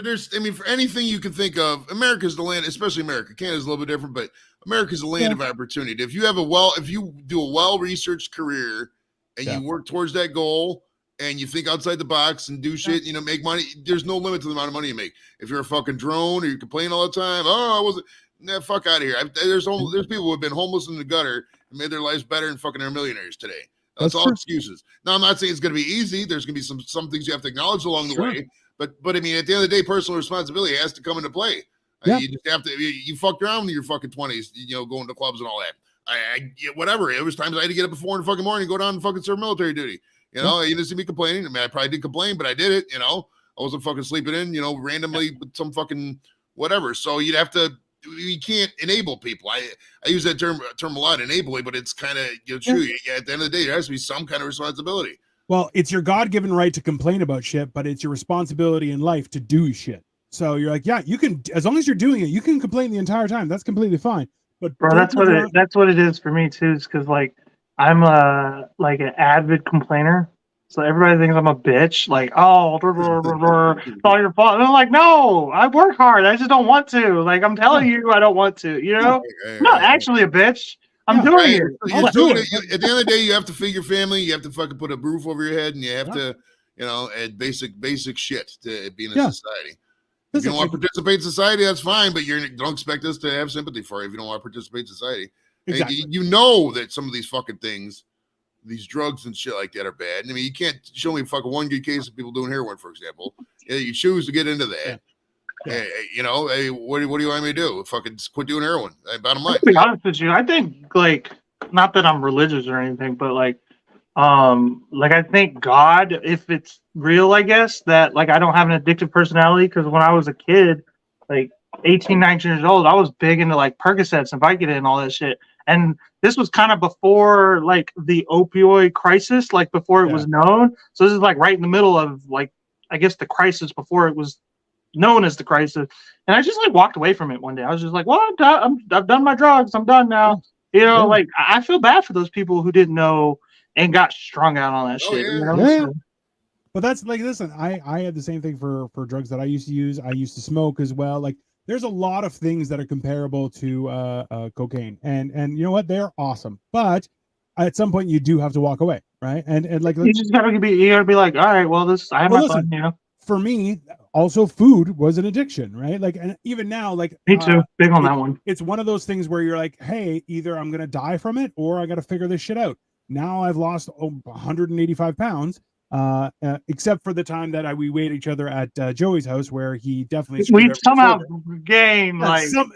For anything you can think of, America's the land, especially America. Canada's a little bit different, but America's the land of opportunity. If you do a well-researched career and you work towards that goal and you think outside the box and do shit, make money, there's no limit to the amount of money you make. If you're a fucking drone or you complain all the time, I wasn't. Nah, fuck out of here. There's people who have been homeless in the gutter and made their lives better and fucking are millionaires today. That's all excuses. Now, I'm not saying it's going to be easy. There's going to be some things you have to acknowledge along the way. But I mean, at the end of the day, personal responsibility has to come into play. You just have to. You fucked around in your fucking 20s, going to clubs and all that. Whatever. It was times I had to get up at 4 in the fucking morning and go down and fucking serve military duty. You didn't see me complaining. I mean, I probably did complain, but I did it. I wasn't fucking sleeping in, randomly with some fucking whatever. So you can't enable people. I use that term a lot, enabling, but it's kind of true. At the end of the day, there has to be some kind of responsibility. Well, it's your God-given right to complain about shit, but it's your responsibility in life to do shit. So you're like, you can, as long as you're doing it, you can complain the entire time. That's completely fine. But bro, that's what it is for me too. Is because like I'm like an avid complainer. So everybody thinks I'm a bitch, like, oh, it's all your fault. And I'm like, no, I work hard. I just don't want to. Like, I'm telling you, I don't want to. I'm not actually a bitch. I'm doing it. At the end of the day, you have to feed your family. You have to fucking put a roof over your head, and you have to, add basic shit to be in a society. If you don't want to participate in society, that's fine, but don't expect us to have sympathy for you if you don't want to participate in society. Exactly. You know that some of these fucking things, these drugs and shit like that are bad. I mean, you can't show me fucking one good case of people doing heroin, for example. You choose to get into that. Hey, what do you want me to do? Fucking quit doing heroin. Bottom line. To be honest with you, I think, like, not that I'm religious or anything, but like I think God, if it's real, I guess, that like I don't have an addictive personality, because when I was a kid, like 18, 19 years old, I was big into like Percocets and Vicodin and all that shit. And this was kind of before like the opioid crisis, like before it was known. So this is like right in the middle of like, I guess, the crisis before it was known as the crisis. And I just like walked away from it one day. I was just like, well, I've done my drugs. I'm done now. Like I feel bad for those people who didn't know and got strung out on that shit. So, but that's like, listen, I had the same thing for drugs that I used to use. I used to smoke as well. Like, there's a lot of things that are comparable to cocaine, and you know what? They're awesome, but at some point you do have to walk away, right? And like, you just gotta be like, all right, well, I have my fun, For me, also food was an addiction, right? Like, and even now, like Me too. Big on that one. It's one of those things where you're like, hey, either I'm going to die from it or I got to figure this shit out. Now I've lost 185 pounds, except for the time that we weighed each other at Joey's house, where he definitely We somehow gained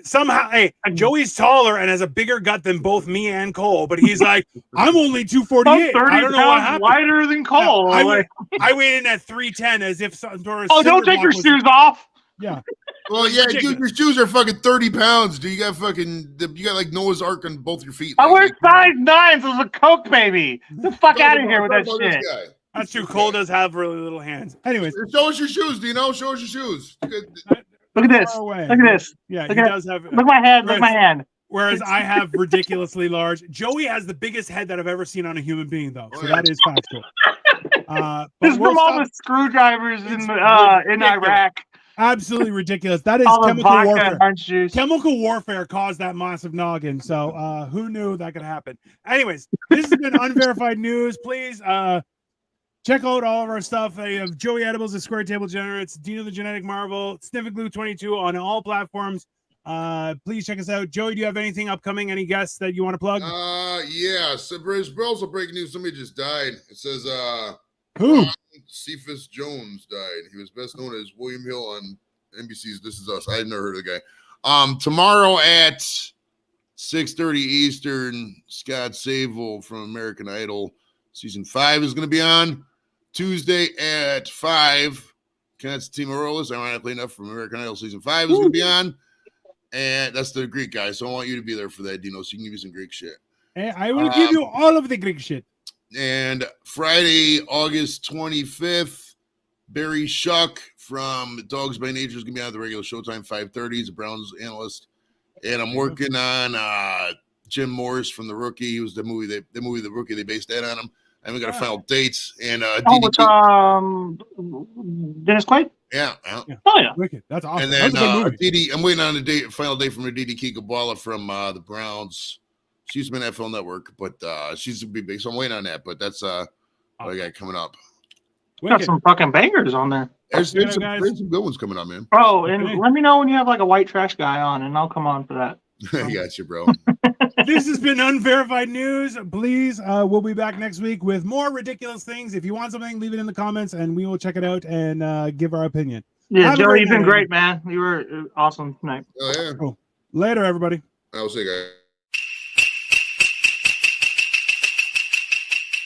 somehow. Hey, Joey's taller and has a bigger gut than both me and Cole, but he's like, I'm only 248. I don't know what happened. Lighter than Cole. I weighed in at 310 as if some sort of don't take your shoes off. Yeah. Well, yeah, dude, your shoes are fucking 30 pounds, dude. You got like Noah's Ark on both your feet. I wear size 9s as a Coke baby. Get the fuck out of here with that shit. That's true. Cole does have really little hands. Anyways, show us your shoes, Dino. Show us your shoes. Look at this. Look at this. Yeah, he does have. Look at my hand. Look at my hand. Whereas I have ridiculously large. Joey has the biggest head that I've ever seen on a human being, though. So that is factual. This is from all the screwdrivers in Iraq. Absolutely ridiculous. That is chemical warfare. Chemical warfare caused that massive noggin. So who knew that could happen? Anyways, this has been Unverified News. Please check out all of our stuff. You have Joey Edibles, the Square Table Generates, Dino the Genetic Marvel, Sniffing Glue 22 on all platforms. Please check us out. Joey, do you have anything upcoming? Any guests that you want to plug? Yeah. So also breaking news. Somebody just died. It says who? Cephas Jones died. He was best known as William Hill on NBC's This Is Us. I had never heard of the guy. Tomorrow at 6:30 Eastern, Scott Sable from American Idol season 5 is going to be on. Tuesday at 5, Constantine Morales, ironically enough, from American Idol season 5 is going to be on. And that's the Greek guy. So I want you to be there for that, Dino, so you can give me some Greek shit. Hey, I will give you all of the Greek shit. And Friday, August 25th, Barry Shuck from Dogs by Nature is going to be on the regular Showtime 5:30. He's a Browns analyst. And I'm working on Jim Morris from The Rookie. He was the movie The Rookie. They based that on him. I haven't got a final date. And Dennis Quaid? Yeah. Oh, yeah. Wicked. That's awesome. And then I'm waiting on a final date from Aditi Kikabala from the Browns. She used to be on NFL Network, but she's to be big, so I'm waiting on that. But that's what I got coming up. Got some fucking bangers on there. There's some good ones coming up, man. Oh, and let me know when you have like a white trash guy on, and I'll come on for that. I got you, bro. This has been Unverified News. Please, we'll be back next week with more ridiculous things. If you want something, leave it in the comments, and we will check it out and give our opinion. Yeah, Joey, you've been great, man. You were awesome tonight. Oh, yeah. Cool. Later, everybody. I'll see you guys.